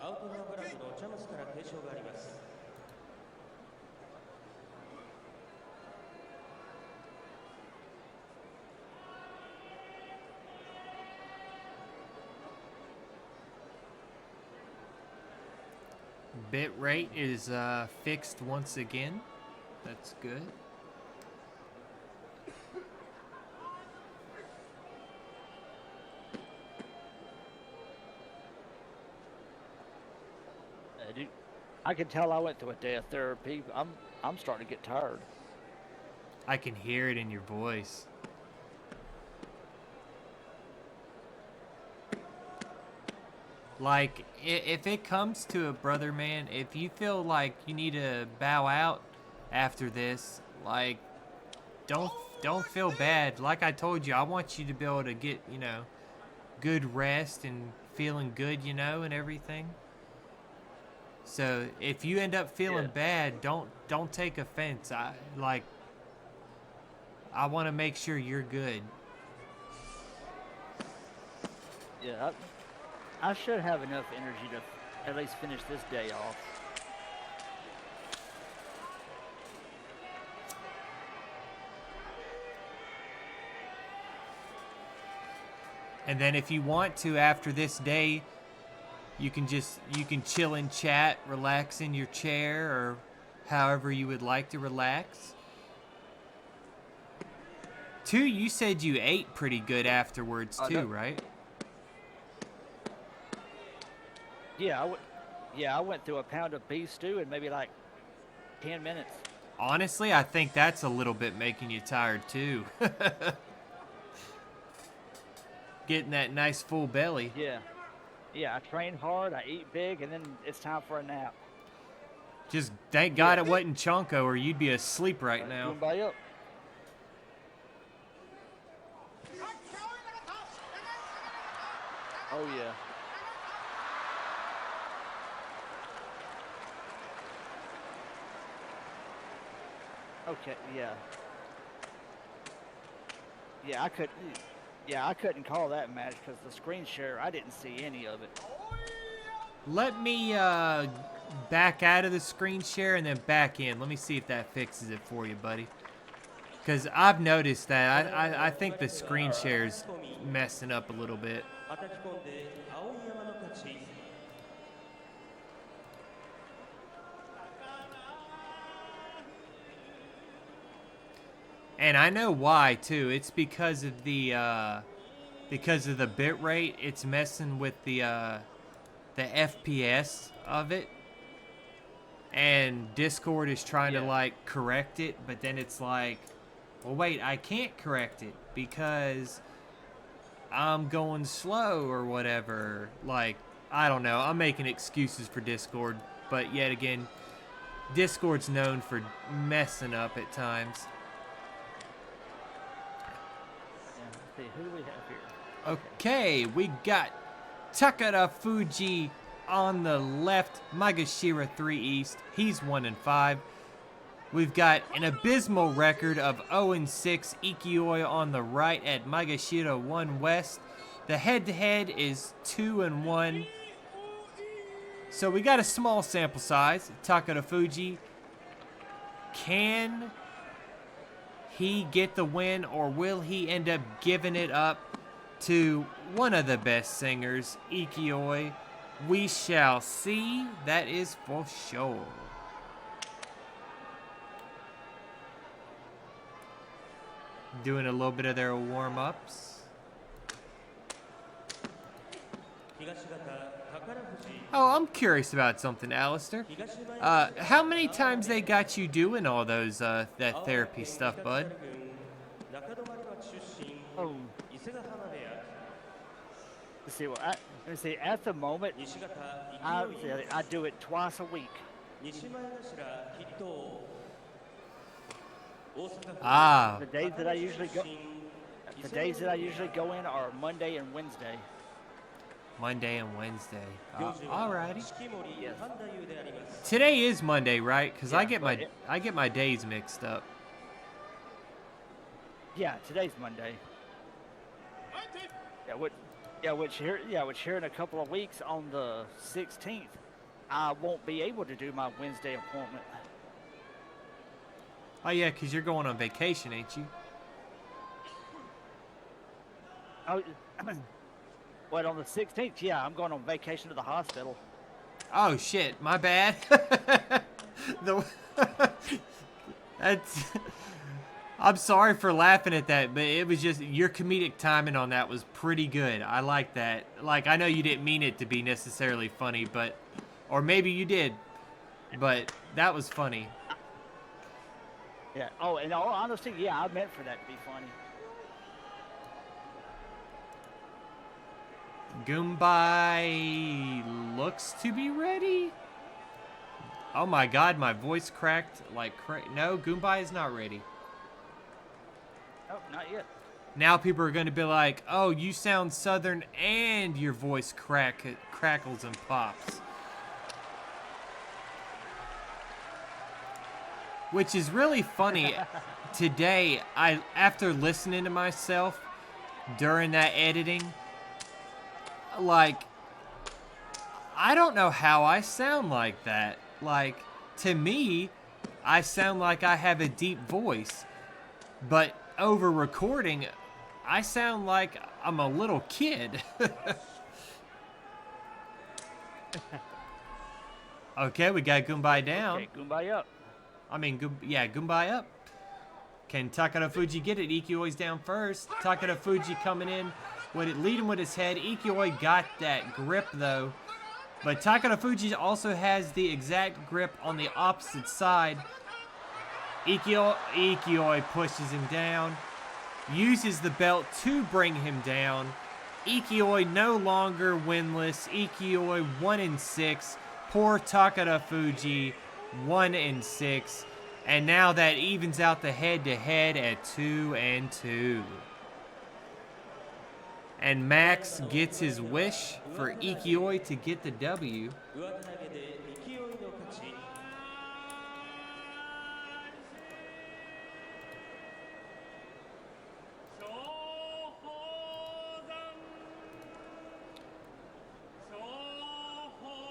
アウトドアブランドのチャムスから提唱があります。Bit rate is fixed once again. That's good. Dude, I can tell I went through a day of therapy. I'm starting to get tired. I can hear it in your voice. Like, if it comes to a brother, man, if you feel like you need to bow out after this, like, don't feel bad. Like I told you, I want you to be able to get, you know, good rest and feeling good, you know, and everything. So if you end up feeling bad, don't take offense. I want to make sure you're good. Yeah, I should have enough energy to at least finish this day off. And then if you want to, after this day, you can chill in chat, relax in your chair, or however you would like to relax. Too, you said you ate pretty good afterwards too, right? Yeah, I went through a pound of beef stew in maybe like 10 minutes. Honestly, I think that's a little bit making you tired too. Getting that nice full belly. Yeah, I train hard, I eat big, and then it's time for a nap. Just thank God it wasn't Chonko, or you'd be asleep right now. Everybody up. Oh yeah. Okay, yeah. I couldn't call that match because the screen share, I didn't see any of it. Let me back out of the screen share and then back in. Let me see if that fixes it for you, buddy. Because I've noticed that. I think the screen share's messing up a little bit. And I know why too. It's because of the bit rate. It's messing with the FPS of it. And Discord is trying to like correct it, but then it's like, well, wait, I can't correct it because I'm going slow or whatever. Like, I don't know. I'm making excuses for Discord, but yet again, Discord's known for messing up at times. Yeah, let's see, who do we have here? Okay, we got Takara Fuji on the left, Magashira 3 East. He's 1-5. We've got an abysmal record of 0-6 Ikioi on the right at Magashira 1 West. The head-to-head is 2-1. So we got a small sample size. Takara Fuji. Can he get the win, or will he end up giving it up to one of the best singers, Ikoi? We shall see. That is for sure. Doing a little bit of their warm-ups. Oh, I'm curious about something, Alistair. How many times they got you doing all those that therapy stuff, bud? Oh. Let's see. Let me see. At the moment, I do it twice a week. Ah. The days that I usually go in are Monday and Wednesday. Monday and Wednesday. Alrighty. Yes. Today is Monday, right? Because Yeah, I get my days mixed up. Yeah, today's Monday. Which here in a couple of weeks on the 16th, I won't be able to do my Wednesday appointment. Oh yeah, because you're going on vacation, ain't you? Oh, but on the 16th, yeah, I'm going on vacation to the hospital. Oh shit, my bad. That's. I'm sorry for laughing at that, but it was just your comedic timing on that was pretty good. I like that. Like, I know you didn't mean it to be necessarily funny, but, or maybe you did, but that was funny. Yeah. Oh, in all honesty, yeah, I meant for that to be funny. Goombay looks to be ready. Oh my god, my voice cracked like no, Goombay is not ready. Oh, not yet. Now people are going to be like, oh, you sound southern and your voice crackles and pops. Which is really funny. Today, after listening to myself during that editing, like, I don't know how I sound like that. Like, to me, I sound like I have a deep voice. But over recording, I sound like I'm a little kid. Okay, we got Goombay down. Okay, Goombay up. I mean, Goombay up. Can Takara Fuji get it? Ikioi's down first. Takara Fuji coming in with it, leading with his head. Ikioi got that grip though. But Takara Fuji also has the exact grip on the opposite side. Ikioi pushes him down, uses the belt to bring him down. Ikioi no longer winless. Ikioi 1-6. Poor Takara Fuji 1-6. And now that evens out the head-to-head at 2-2. And Max gets his wish for Ikioi to get the W.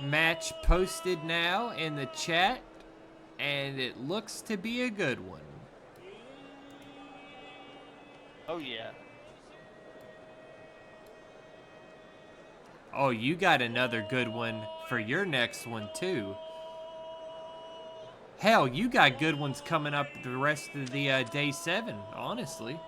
Match posted now in the chat, and it looks to be a good one. Oh yeah. Oh, you got another good one for your next one too. Hell, you got good ones coming up the rest of the day 7, honestly.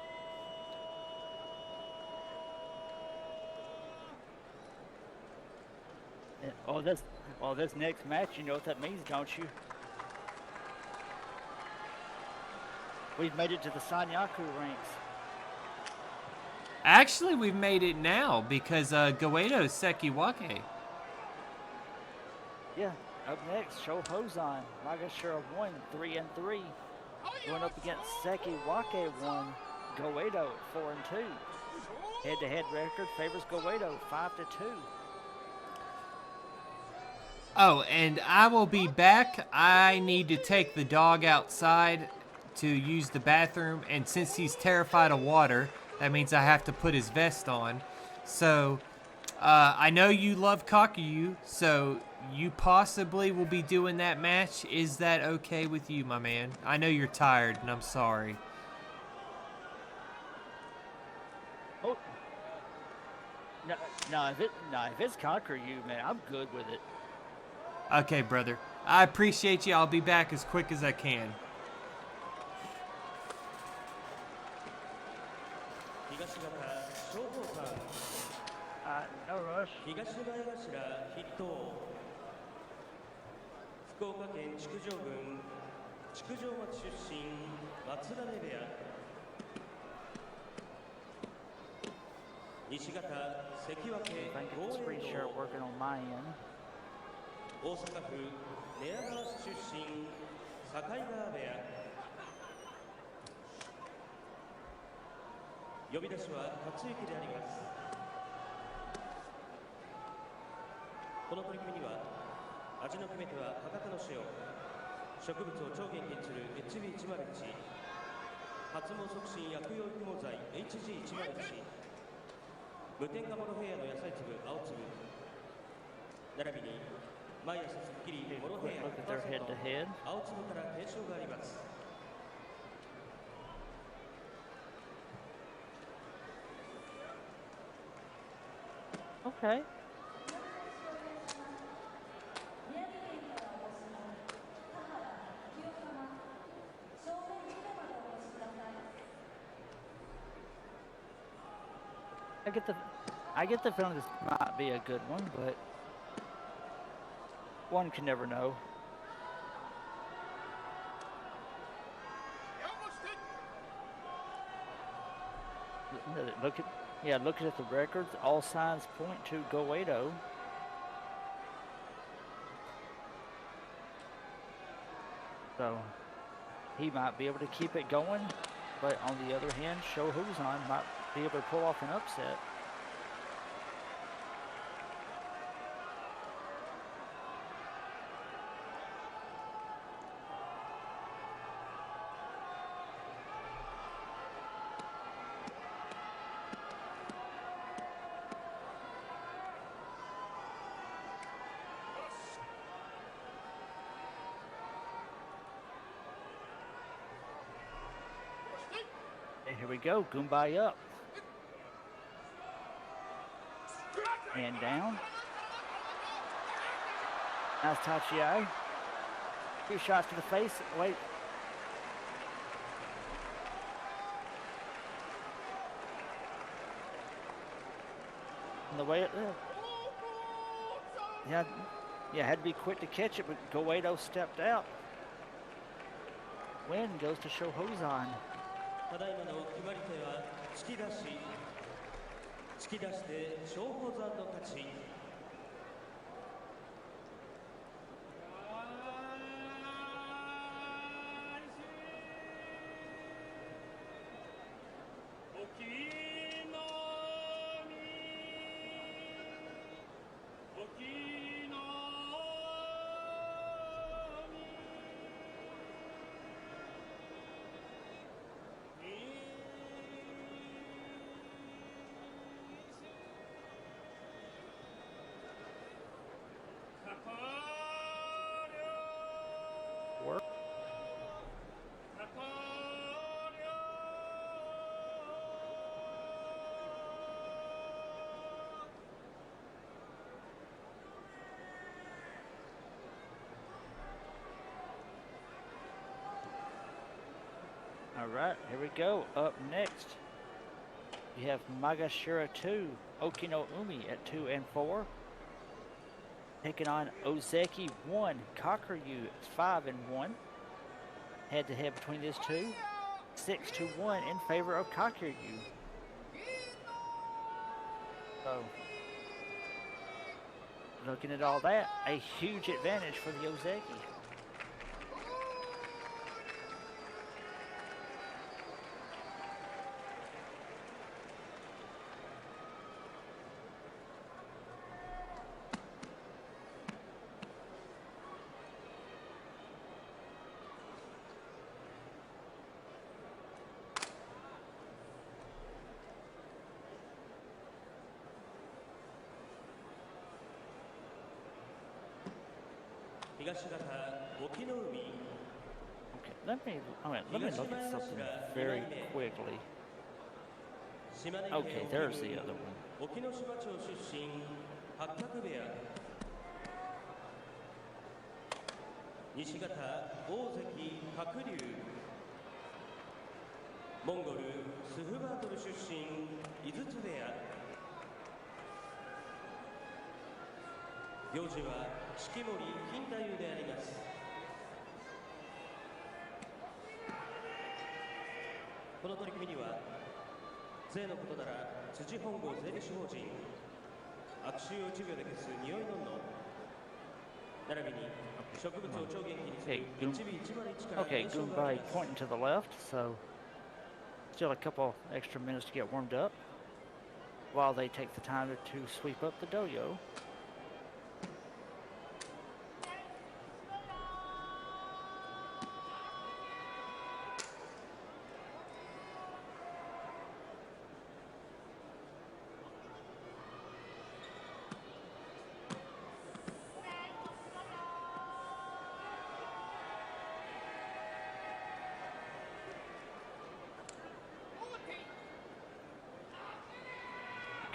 This next match, you know what that means, don't you? We've made it to the Sanyaku ranks. Actually, we've made it now because Goeido's Sekiwake. Yeah. Up next, Sho Hozan, Magashira 1, 3-3, going up against Sekiwake 1, Goeido 4-2. Head-to-head record favors Goeido 5-2. Oh, and I will be back. I need to take the dog outside to use the bathroom, and since he's terrified of water, that means I have to put his vest on. So, I know you love Kakuyu, so you possibly will be doing that match. Is that okay with you, my man? I know you're tired, and I'm sorry. Oh. No, if it's Conquer You, man, I'm good with it. Okay, brother. I appreciate you. I'll be back as quick as I can. No rush. 東前頭筆頭福岡県築上郡築上町出身松田部屋西方関脇 I think 豪 it's 栄 pretty 道 sure working on my end. 大阪府寝屋川市出身境川部屋呼び出しは勝之であります。この取り組みには味の決め手は価格の塩植物を超減減する HB101 発毛促進薬用育毛剤 HG101 無添加モロヘイヤの野菜粒青粒並びに毎朝すっきりモロヘイヤ Look at their head to head. 青粒から提唱があります。Okay. I get the feeling this might be a good one, but one can never know. Looking at the records, all signs point to Goedo. So he might be able to keep it going, but on the other hand, Shohuzan might be able to pull off an upset. And here we go, Goombay up. And down. Nice Tachiai. 2 shots to the face. Wait. And the way it had to be quick to catch it, but Goedo stepped out. Win goes to Shohuzan. ただいまの決まり手は突き出し突き出して松鳳山の勝ち。Work. All right, here we go. Up next, you have Magashira 2, Okino Umi at 2 and 4. Taking on Ozeki 1, Kakuryu 5 and 1. Head to head between these two. 6-1 in favor of Kakuryu. So, looking at all that, a huge advantage for the Ozeki. Okay, let me look at something very quickly. Okay, there's the other one. 沖ノ島町出身八角部屋西方大関鶴竜モンゴルスフバートル出身井筒部屋行事は式守金太夫であります。この取り組みには税のことなら辻本郷税理士法人悪臭を1秒で消す匂いのんの並びに植物を超元気にする HB101 から Okay, Goombay pointing to the left, so still a couple extra minutes to get warmed up while they take the time to sweep up the doyo.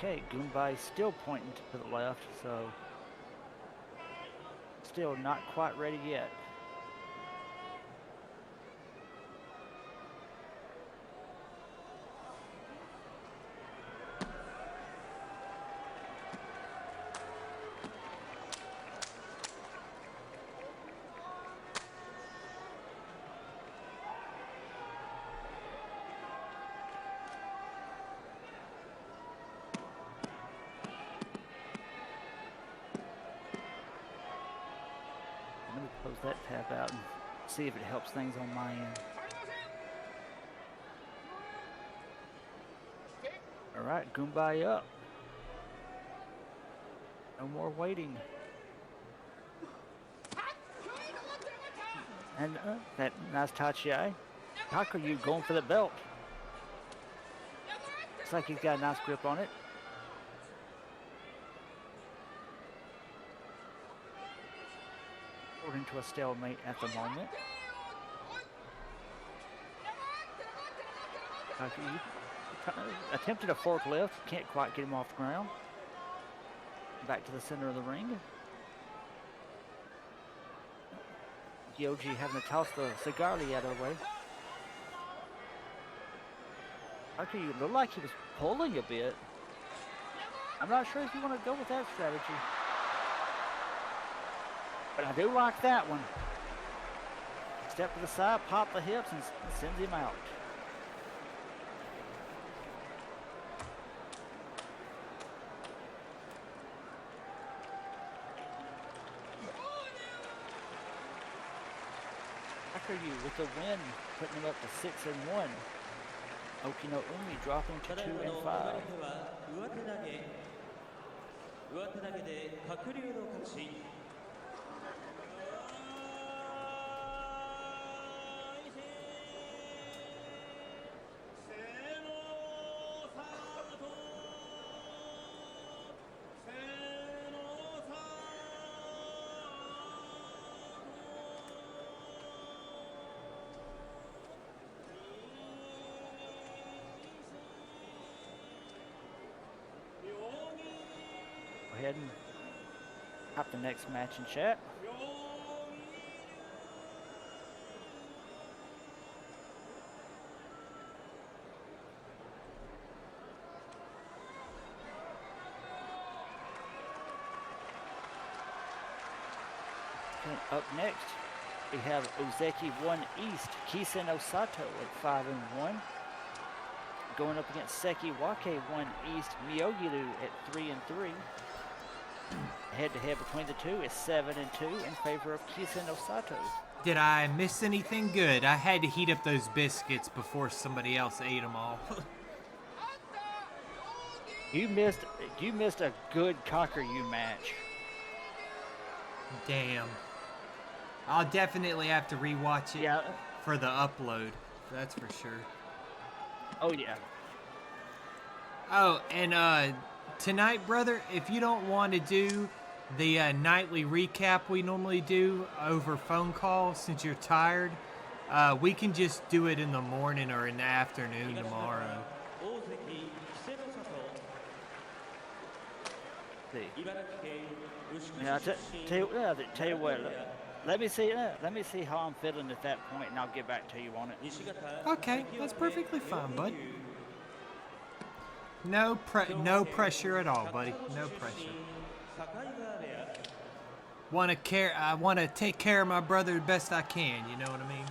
Okay, Goombay still pointing to the left, so still not quite ready yet. Let me close that tab out and see if it helps things on my end. All right, Goombay up. No more waiting. And that nice tachi. Takuryu going for the belt. Looks like he's got a nice grip on it. Into a stalemate at the moment. Attempted a forklift, can't quite get him off the ground. Back to the center of the ring. Yoji having to toss the cigarli out of the way. Okay, you look like he was pulling a bit. I'm not sure if you want to go with that strategy. But I do like that one. Step to the side, pop the hips, and sends him out. Takuryu with the win, putting him up to 6-1. Okino Umi dropping to 2-5. 上手投げで鶴竜の勝ち。Go ahead and hop the next match in chat. Okay, up next, we have Ozeki 1 East, Kisen Osato at 5-1. Going up against Seki Wake 1 East, Miyogiru at 3-3. Head-to-head between the two is 7-2 in favor of Kisen Osato. Did I miss anything good? I had to heat up those biscuits before somebody else ate them all. You missed a good Kakuryu match. Damn. I'll definitely have to rewatch it for the upload. That's for sure. Oh, yeah. Oh, and tonight, brother, if you don't want to do the nightly recap we normally do over phone call since you're tired. We can just do it in the morning or in the afternoon tomorrow. See. Yeah, tell you what. Let me see how I'm feeling at that point, and I'll get back to you on it. Okay, that's perfectly fine, bud. No pressure at all, buddy. No pressure. I want to take care of my brother the best I can. You know what I mean?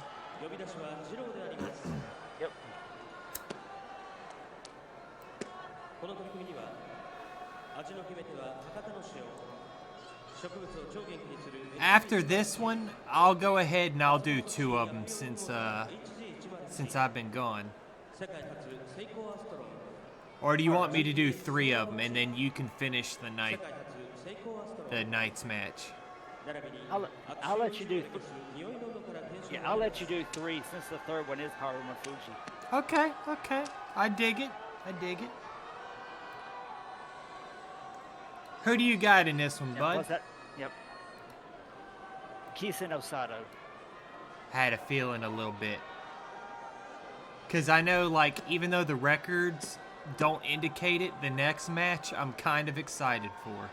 Yep. After this one, I'll go ahead and I'll do 2 of them since I've been gone. Or do you want me to do 3 of them and then you can finish the night's match? I'll let you do. Yeah, I'll let you do 3 since the third one is Haruma Fuji. Okay. I dig it. Who do you got in this one, bud? What's that? Yep. Kisen Osato. Had a feeling a little bit. Because I know, like, even though the records don't indicate it, the next match I'm kind of excited for.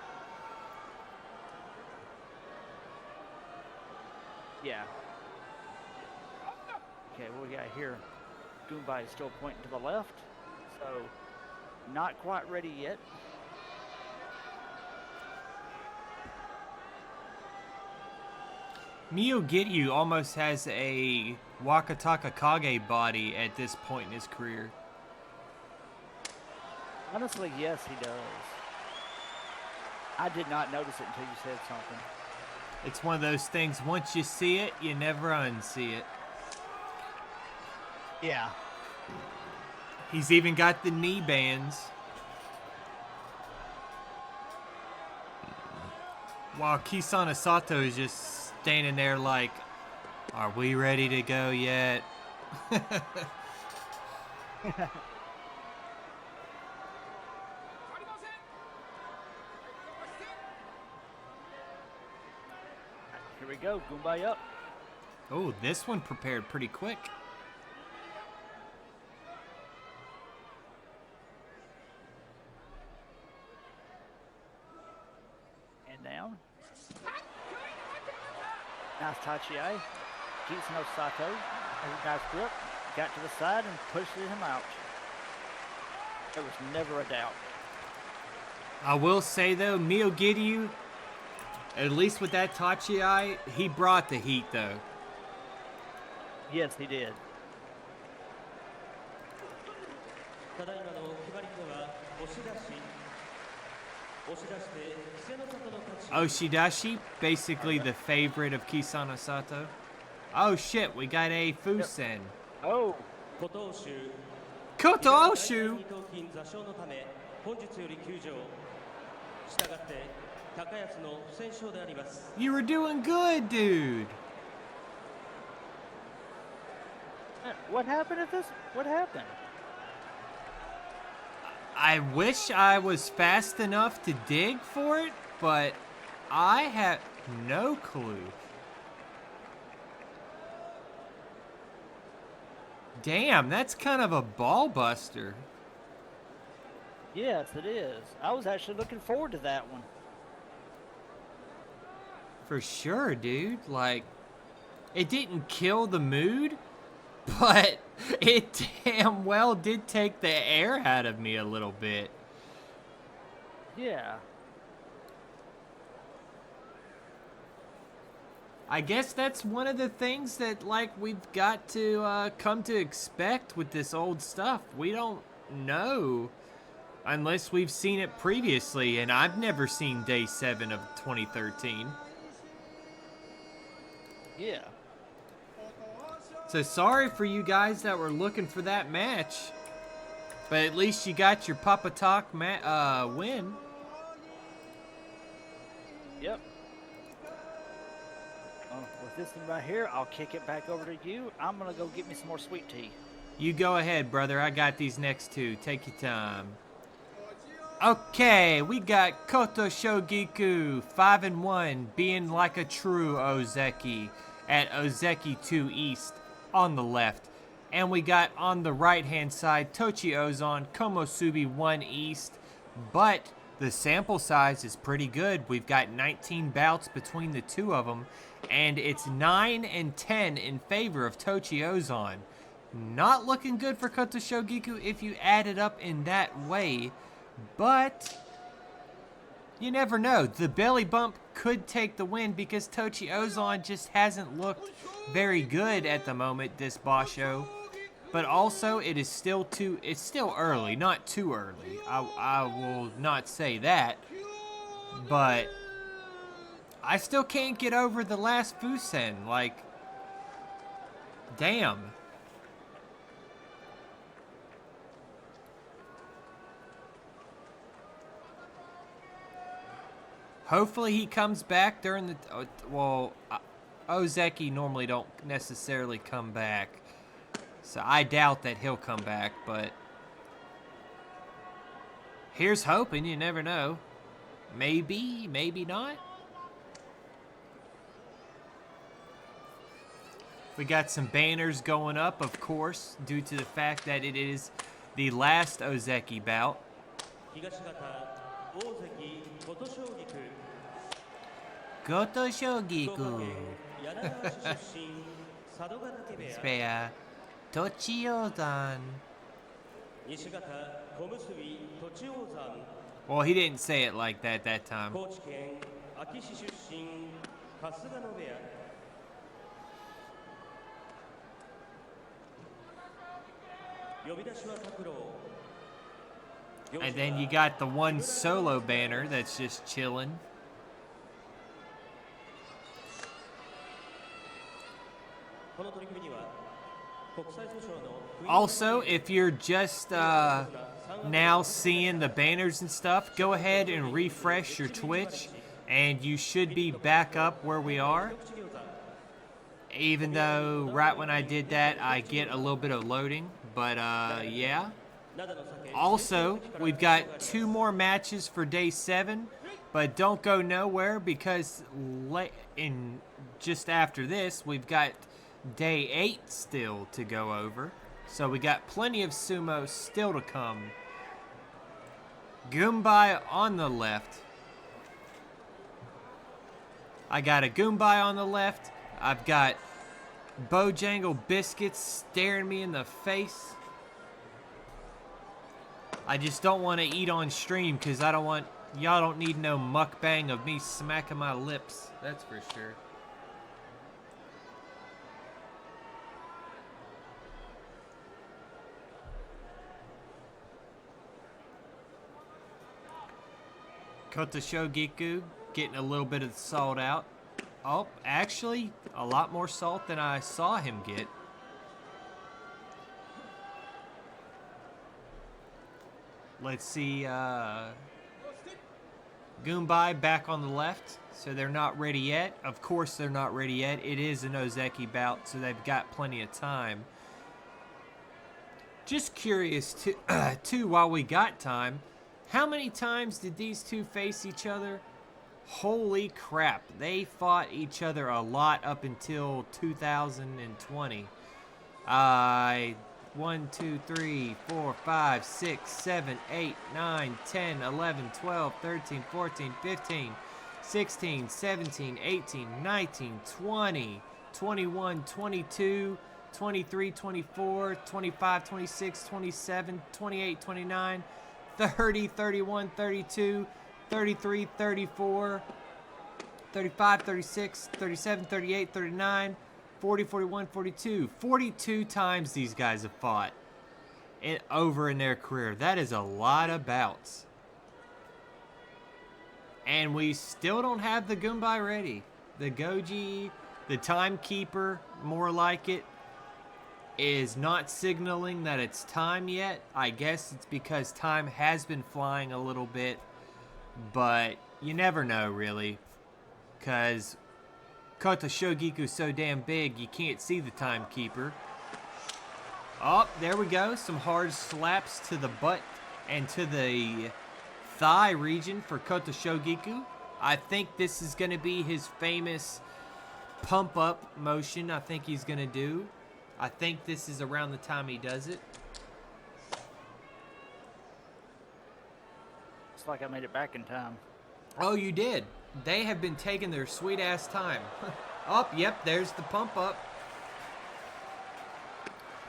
Yeah. Okay, what we got here? Goombay is still pointing to the left, so not quite ready yet. Miyogiryu almost has a Wakataka Kage body at this point in his career. Honestly, yes, he does. I did not notice it until you said something. It's one of those things, once you see it, you never unsee it. Yeah. He's even got the knee bands. While Kisana Sato is just standing there like, are we ready to go yet? Here we go, Goombay up. Oh, this one prepared pretty quick. And down. Nice tachi-ai. Kitsune Sato has a nice grip. Got to the side and pushed him out. There was never a doubt. I will say though, Miyogiryu, at least with that tachi-ai, he brought the heat though. Yes, he did. Oshidashi, basically the favorite of Kisana Sato. Oh shit, we got a Fusen. Oh. Koto-Oshu! You were doing good, dude. What happened at this? What happened? I wish I was fast enough to dig for it, but I have no clue. Damn, that's kind of a ball buster. Yes, it is. I was actually looking forward to that one. For sure, dude. Like, it didn't kill the mood, but it damn well did take the air out of me a little bit. Yeah. I guess that's one of the things that, like, we've got to come to expect with this old stuff. We don't know unless we've seen it previously, and I've never seen Day 7 of 2013. Yeah. So sorry for you guys that were looking for that match, but at least you got your Papa Talk win. Yep. With this one right here, I'll kick it back over to you. I'm going to go get me some more sweet tea. You go ahead, brother. I got these next two. Take your time. Okay, we got Koto Shogiku 5-1 being like a true Ozeki at Ozeki 2 East on the left. And we got on the right hand side Tochi Ozan Komosubi 1 East. But the sample size is pretty good. We've got 19 bouts between the two of them. And it's 9 and 10 in favor of Tochi Ozan. Not looking good for Koto Shogiku if you add it up in that way. But you never know. The belly bump could take the win because Tochi Ozan just hasn't looked very good at the moment this Basho. But also it's still early, not too early. I will not say that. But I still can't get over the last Fusen. Like, damn. Hopefully he comes back during the... Ozeki normally don't necessarily come back. So I doubt that he'll come back, but... Here's hoping, you never know. Maybe, maybe not. We got some banners going up, of course, due to the fact that it is the last Ozeki bout. Koto Shogiku. Spea. Tochi Ozan. Well, he didn't say it like that time. And then you got the one solo banner that's just chilling. Also, if you're just now seeing the banners and stuff, go ahead and refresh your Twitch, and you should be back up where we are. Even though right when I did that, I get a little bit of loading, but yeah. Also, we've got 2 more matches for day 7, but don't go nowhere because just after this, we've got day 8 still to go over. So we got plenty of sumo still to come. Goombay on the left. I got a Goombay on the left. I've got Bojangle Biscuits staring me in the face. I just don't want to eat on stream because I don't want... Y'all don't need no mukbang of me smacking my lips. That's for sure. Koto Shogiku getting a little bit of the salt out. Oh, actually, a lot more salt than I saw him get. Let's see, Goombay back on the left, so they're not ready yet. Of course they're not ready yet. It is an Ozeki bout, so they've got plenty of time. Just curious, too, while we got time, how many times did these two face each other? Holy crap, they fought each other a lot up until 2020. 1, 2, 3, 4, 5, 6, 7, 8, 9, 10, 11, 12, 13, 14, 15, 16, 17, 18, 19, 20, 21, 22, 23, 24, 25, 26, 27, 28, 29, 30, 31, 32, 33, 34, 35, 36, 37, 38, 39, 40, 41, 42. 42 times these guys have fought over in their career. That is a lot of bouts. And we still don't have the Goombay ready. The Goji, the timekeeper, more like it, is not signaling that it's time yet. I guess it's because time has been flying a little bit. But you never know, really. Because Koto Shogiku's so damn big, you can't see the timekeeper. Oh, there we go. Some hard slaps to the butt and to the thigh region for Kota Shogiku. I think this is going to be his famous pump up motion I think he's going to do. I think this is around the time he does it. It's like I made it back in time. Oh, you did. They have been taking their sweet ass time. Oh, yep, there's the pump up.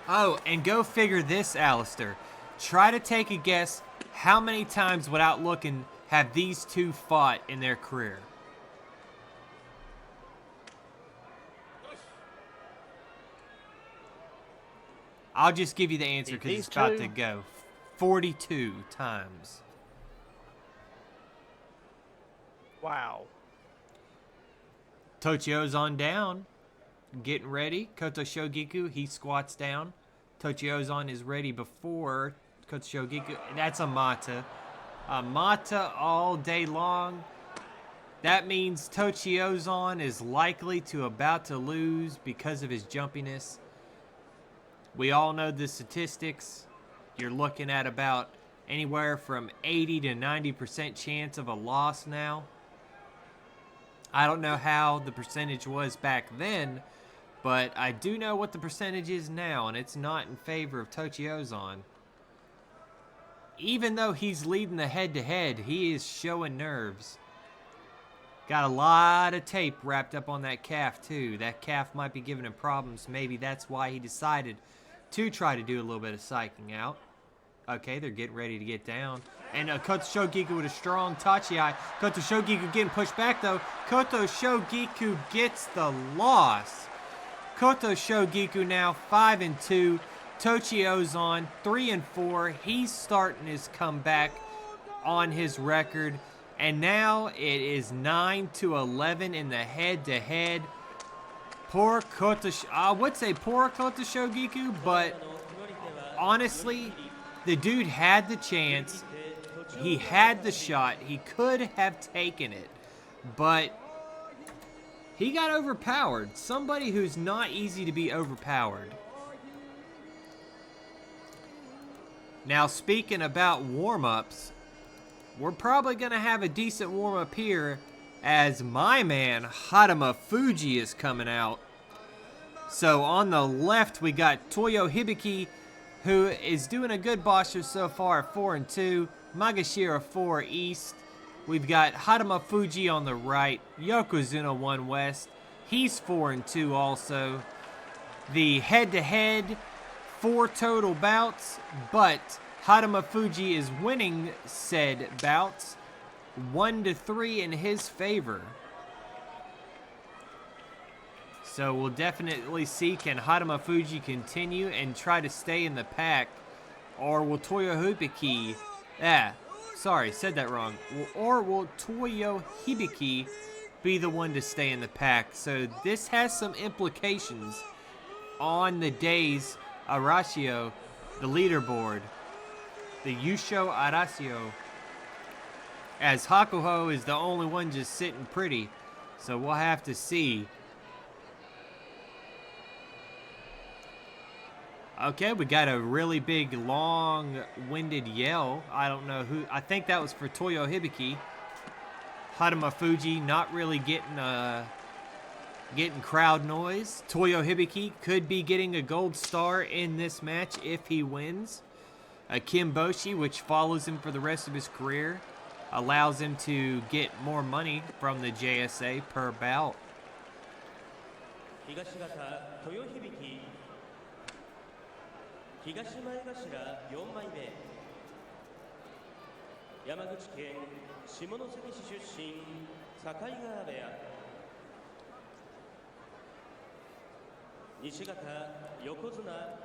Oh, and go figure this, Alistair. Try to take a guess how many times without looking have these two fought in their career. I'll just give you the answer because it's about to go. 42 times. Wow. Tochio's on down. Getting ready. Koto Shogiku, he squats down. Tochiozan is ready before Koto Shogiku. That's a mata. A mata all day long. That means Tochiozan is likely to about to lose because of his jumpiness. We all know the statistics. You're looking at about anywhere from 80 to 90% chance of a loss now. I don't know how the percentage was back then, but I do know what the percentage is now, and it's not in favor of Tochiozan. Even though he's leading the head-to-head, he is showing nerves. Got a lot of tape wrapped up on that calf, too. That calf might be giving him problems. Maybe that's why he decided to try to do a little bit of psyching out. Okay, they're getting ready to get down. And Koto Shogiku with a strong tachi. Koto Shogiku getting pushed back, though. Koto Shogiku gets the loss. Koto Shogiku now 5-2. Tochiozan 3-4. He's starting his comeback on his record. And now it is 9-11 in the head-to-head. Poor Koto, I would say poor Koto Shogiku, but honestly, the dude had the chance. He had the shot. He could have taken it, but he got overpowered. Somebody who's not easy to be overpowered. Now, speaking about warm-ups, we're probably going to have a decent warm-up here as my man Haruma Fuji is coming out. So on the left, we got Toyo Hibiki, who is doing a good Basho so far at 4-2. Magashira 4 East. We've got Haruma Fuji on the right. Yokozuna 1 West. He's 4-2 also. The head-to-head, 4 total bouts, but Haruma Fuji is winning said bouts 1-3 in his favor. So we'll definitely see, can Haruma Fuji continue and try to stay in the pack, or will Toyo Hibiki, said that wrong. Or will Toyo Hibiki be the one to stay in the pack? So this has some implications on the day's Arashio, the leaderboard, the Yusho Arashio, as Hakuho is the only one just sitting pretty. So we'll have to see. Okay, we got a really big, long-winded yell. I don't know who. I think that was for Toyo Hibiki. Haruma Fuji not really getting crowd noise. Toyo Hibiki could be getting a gold star in this match if he wins. Kimboshi, which follows him for the rest of his career, allows him to get more money from the JSA per bout.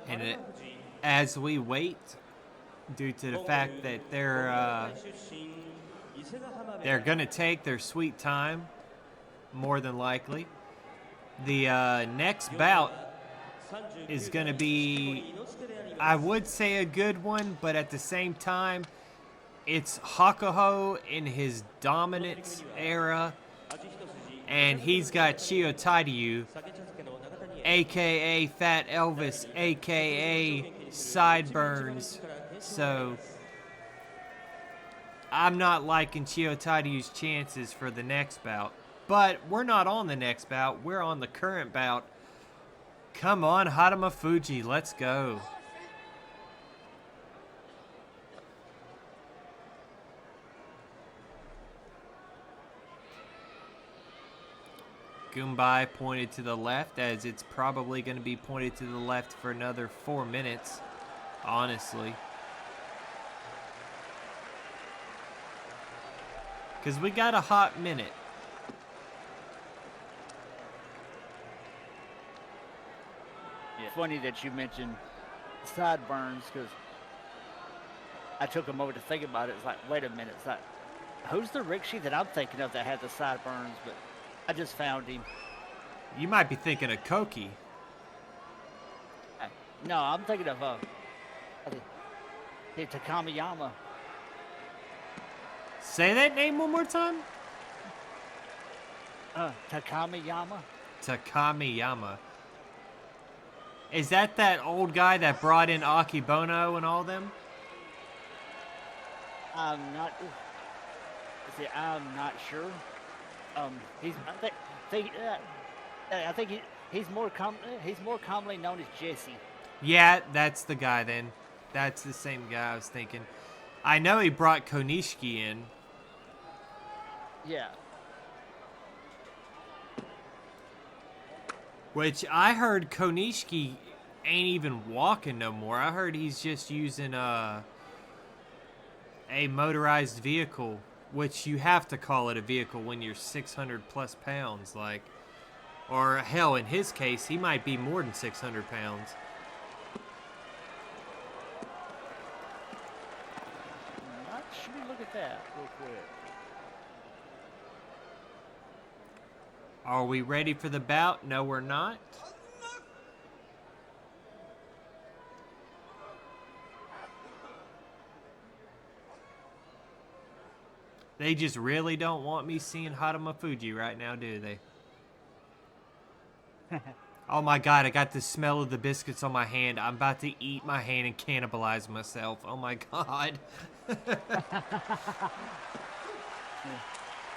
And as we wait, due to the fact that they're going to take their sweet time, more than likely, the next bout is going to be, I would say, a good one, but at the same time, it's Hakuho in his dominant era, and he's got Chiyo Taiyu, a.k.a. Fat Elvis, a.k.a. Sideburns. So I'm not liking Chiyotaryu's chances for the next bout. But we're not on the next bout. We're on the current bout. Come on, Haruma Fuji. Let's go. Goombay pointed to the left, as it's probably going to be pointed to the left for another 4 minutes, honestly. Because we got a hot minute. Yeah. Funny that you mentioned sideburns, because I took a moment to think about it. It's like, wait a minute, it's like, who's the Rikishi that I'm thinking of that had the sideburns? But I just found him. You might be thinking of Koki. No, I'm thinking of Takamiyama. Say that name one more time. Takamiyama. Takamiyama. Is that old guy that brought in Akibono and all them? I'm not sure. I think he's more commonly known as Jesse. Yeah, that's the guy then. That's the same guy I was thinking. I know he brought Konishiki in. Yeah. Which I heard Konishiki ain't even walking no more. I heard he's just using a motorized vehicle, which you have to call it a vehicle when you're 600 plus pounds, like, or hell, in his case, he might be more than 600 pounds. Should we look at that real quick? Are we ready for the bout? No, we're not. They just really don't want me seeing Haruma Fuji right now, do they? Oh my god, I got the smell of the biscuits on my hand. I'm about to eat my hand and cannibalize myself. Oh my god.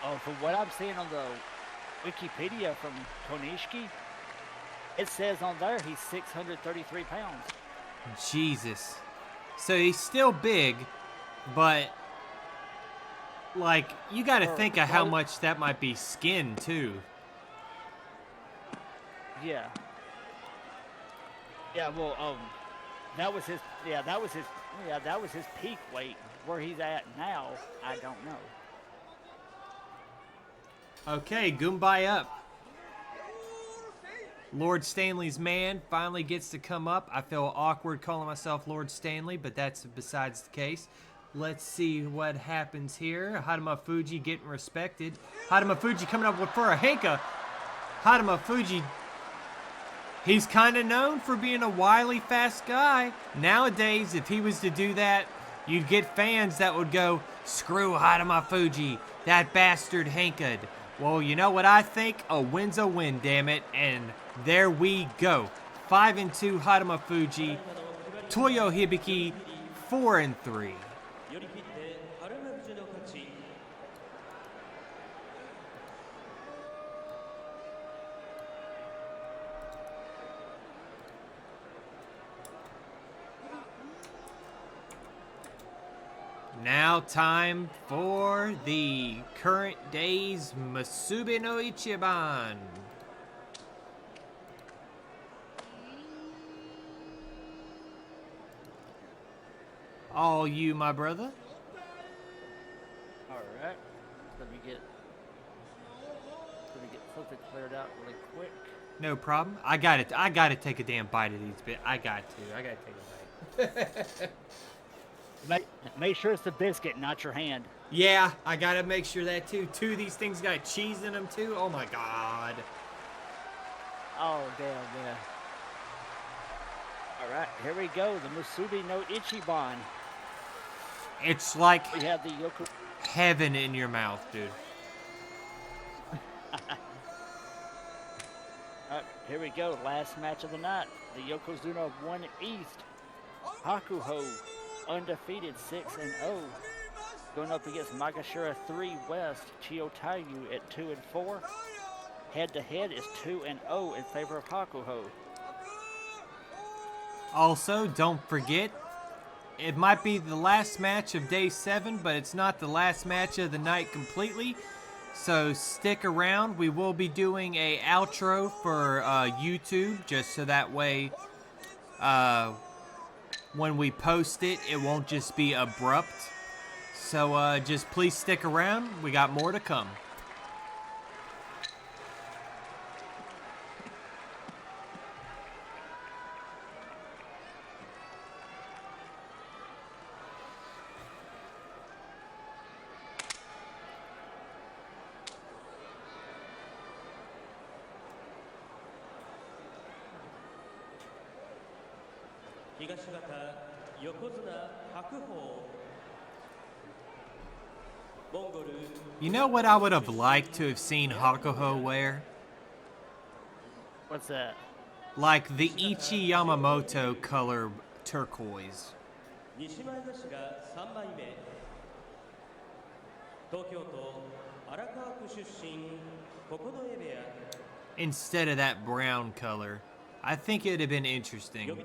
Oh, from what I'm seeing on the Wikipedia from Konishiki, it says on there he's 633 pounds. Jesus. So he's still big, but like, you got to think of how much that might be skin too. Yeah. Yeah, well, that was his peak weight. Where he's at now, I don't know. Okay, Goombay up. Lord Stanley's man finally gets to come up. I feel awkward calling myself Lord Stanley, but that's besides the case. Let's see what happens here. Haruma Fuji getting respected. Haruma Fuji coming up for a Henka. Haruma Fuji, he's kind of known for being a wily, fast guy. Nowadays, if he was to do that, you'd get fans that would go, screw Haruma Fuji, that bastard Henka'd. Well, you know what I think? A win's a win, damn it. And there we go. 5-2 Haruma Fuji. Toyo Hibiki 4-3. Now time for the current day's Musubi no Ichiban. All you, my brother. All right. Let me get something cleared out really quick. No problem. I got it. I got to take a damn bite of these bits. I got to take a bite. Make sure it's the biscuit, not your hand. Yeah, I gotta make sure that too. Two of these things got cheese in them too. Oh my god. Oh damn, man. All right, here we go. The Musubi no Ichiban. It's like we have the Yoko. Heaven in your mouth, dude. All right, here we go. Last match of the night. The Yokozuna 1 East. Hakuho. Undefeated 6-0 going up against Magashira 3 West, Chiyotayu at 2-4. Head-to-head is 2-0 in favor of Hakuho. Also, don't forget, it might be the last match of day 7, but it's not the last match of the night completely. So stick around. We will be doing a outro for YouTube, just so that way when we post it, it won't just be abrupt. So just please stick around. We got more to come. You know what I would have liked to have seen Hakuho wear? What's that? Like the Ichi Yamamoto color turquoise. Instead of that brown color. I think it'd have been interesting.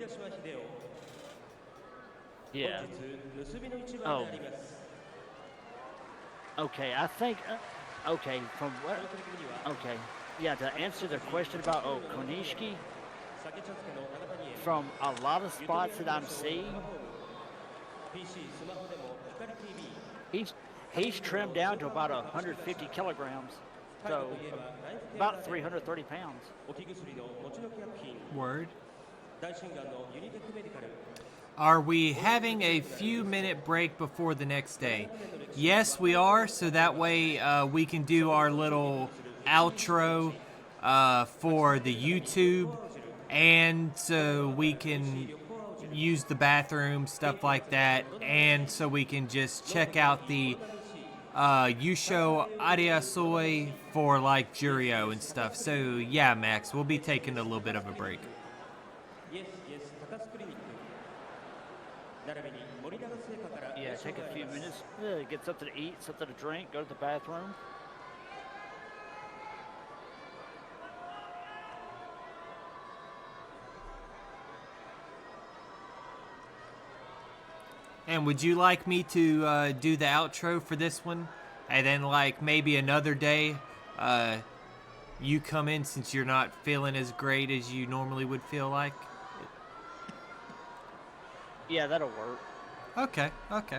Yeah. Oh. Okay, I think. Okay, from what? Okay. Yeah, to answer the question about Konishiki, from a lot of spots that I'm seeing, he's trimmed down to about 150 kilograms, so about 330 pounds. Word. Are we having a few minute break before the next day? Yes, we are, so that way we can do our little outro for the YouTube, and so we can use the bathroom, stuff like that, and so we can just check out the Yusho Ariasoi for like Jurio and stuff. So yeah, Max, we'll be taking a little bit of a break. Yeah, take a few minutes, get something to eat, something to drink, go to the bathroom. And would you like me to do the outro for this one? And then like maybe another day, you come in since you're not feeling as great as you normally would feel like? Yeah, that'll work. Okay, okay.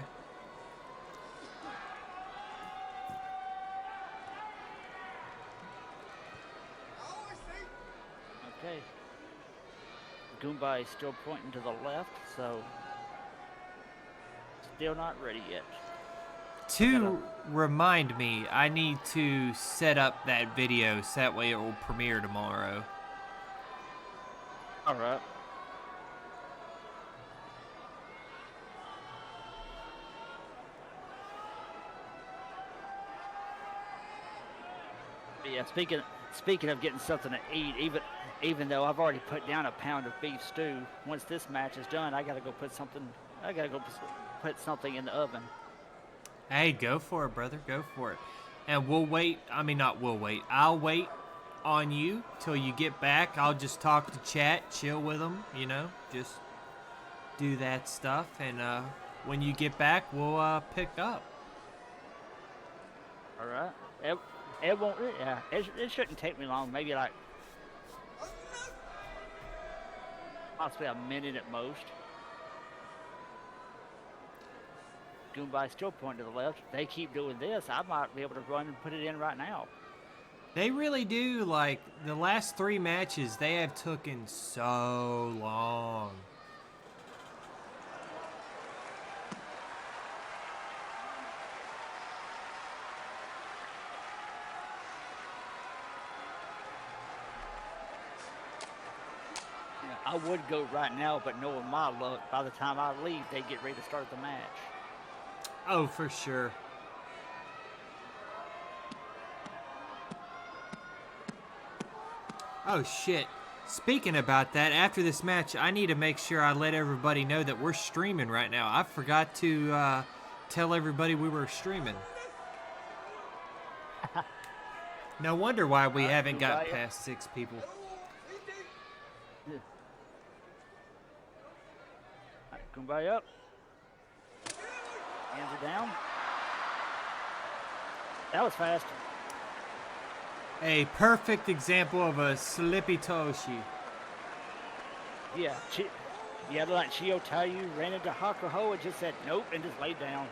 Okay. Goomba is still pointing to the left, so still not ready yet. To remind me, I need to set up that video so that way it will premiere tomorrow. All right. Yeah, speaking of getting something to eat, even though I've already put down a pound of beef stew, once this match is done, I gotta go put something in the oven. Hey, go for it, brother. Go for it. And we'll wait. I mean, not we'll wait. I'll wait on you till you get back. I'll just talk to chat, chill with them, you know, just do that stuff. And when you get back, we'll pick up. All right. It won't. Yeah, it shouldn't take me long. Maybe like possibly a minute at most. Goomba still pointing to the left. They keep doing this. I might be able to run and put it in right now. They really do. Like the last 3 matches, they have taken so long. I would go right now, but knowing my luck, by the time I leave, they get ready to start the match. Oh, for sure. Oh, shit. Speaking about that, after this match, I need to make sure I let everybody know that we're streaming right now. I forgot to tell everybody we were streaming. No wonder why we haven't got past 6 people. Yeah. Alright, Kumbaya up. Hands are down. That was fast. A perfect example of a slippy Toshi. Yeah, like Chio Tayu ran into Hakuho and just said nope and just laid down.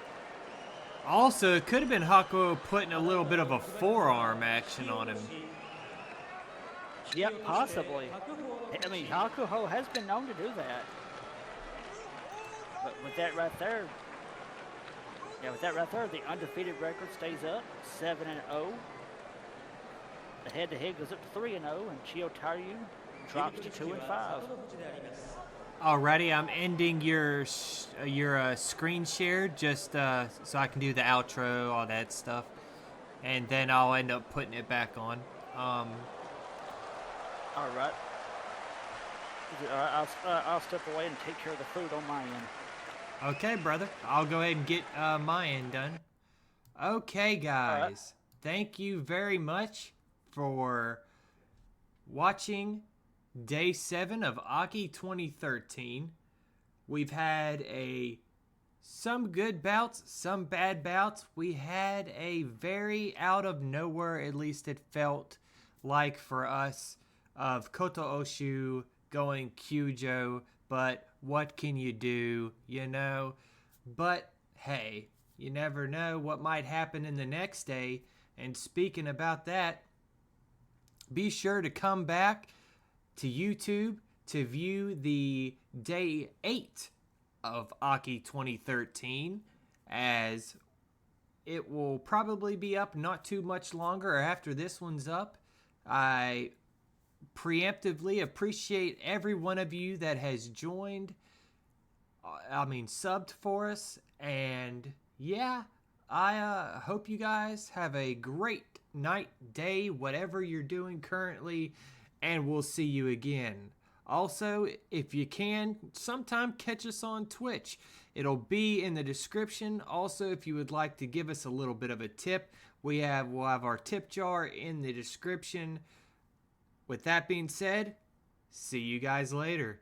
Also, it could have been Hakuho putting a little bit of a forearm action on him. Yep, possibly. I mean, Hakuho has been known to do that. But with that right there, the undefeated record stays up, 7-0. The head-to-head goes up to 3-0, and Chio Tayu drops to 2-5. Alrighty, I'm ending your screen share just so I can do the outro, all that stuff, and then I'll end up putting it back on. All right. I'll step away and take care of the food on my end. Okay, brother. I'll go ahead and get my end done. Okay, guys. Thank you very much for watching Day 7 of AKI 2013. We've had some good bouts, some bad bouts. We had a very out of nowhere, at least it felt like for us, of Koto Oshu going Kyujo, but what can you do, you know? But hey, you never know what might happen in the next day. And speaking about that, be sure to come back to YouTube to view the Day 8 of AKI 2013, as it will probably be up not too much longer after this one's up. I preemptively appreciate every one of you that has joined, subbed for us, and yeah, I hope you guys have a great night, day, whatever you're doing currently, and we'll see you again. Also, if you can, sometime catch us on Twitch. It'll be in the description. Also, if you would like to give us a little bit of a tip, we'll have our tip jar in the description. With that being said, see you guys later.